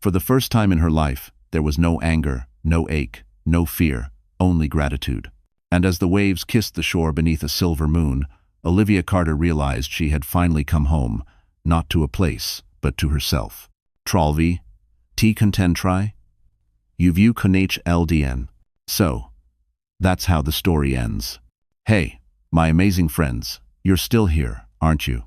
[SPEAKER 1] For the first time in her life, there was no anger, no ache, no fear, only gratitude. And as the waves kissed the shore beneath a silver moon, Olivia Carter realized she had finally come home, not to a place, but to herself. Trolvi, T contentri, uvu connach ldn. So, that's how the story ends. Hey, my amazing friends, you're still here, aren't you?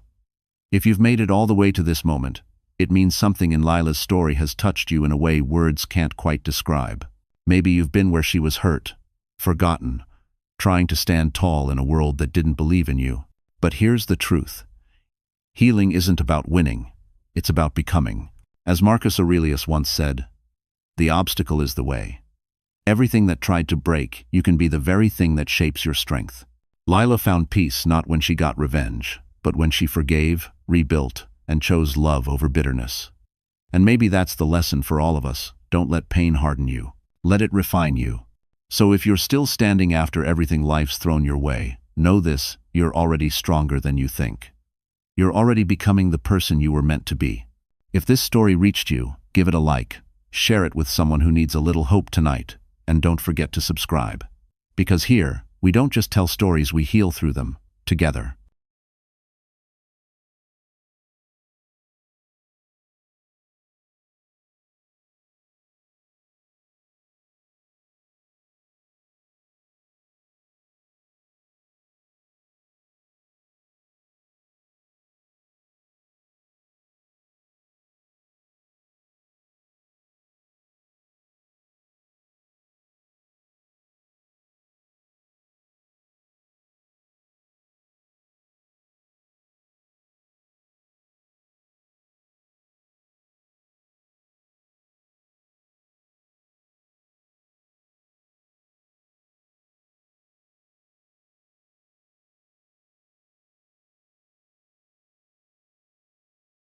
[SPEAKER 1] If you've made it all the way to this moment, it means something in Lila's story has touched you in a way words can't quite describe. Maybe you've been where she was hurt, forgotten, trying to stand tall in a world that didn't believe in you. But here's the truth. Healing isn't about winning, it's about becoming. As Marcus Aurelius once said, "The obstacle is the way." Everything that tried to break, you can be the very thing that shapes your strength. Lila found peace not when she got revenge, but when she forgave, rebuilt, and chose love over bitterness. And maybe that's the lesson for all of us. Don't let pain harden you. Let it refine you. So if you're still standing after everything life's thrown your way, know this, you're already stronger than you think. You're already becoming the person you were meant to be. If this story reached you, give it a like, share it with someone who needs a little hope tonight, and don't forget to subscribe. Because here, we don't just tell stories, we heal through them, together.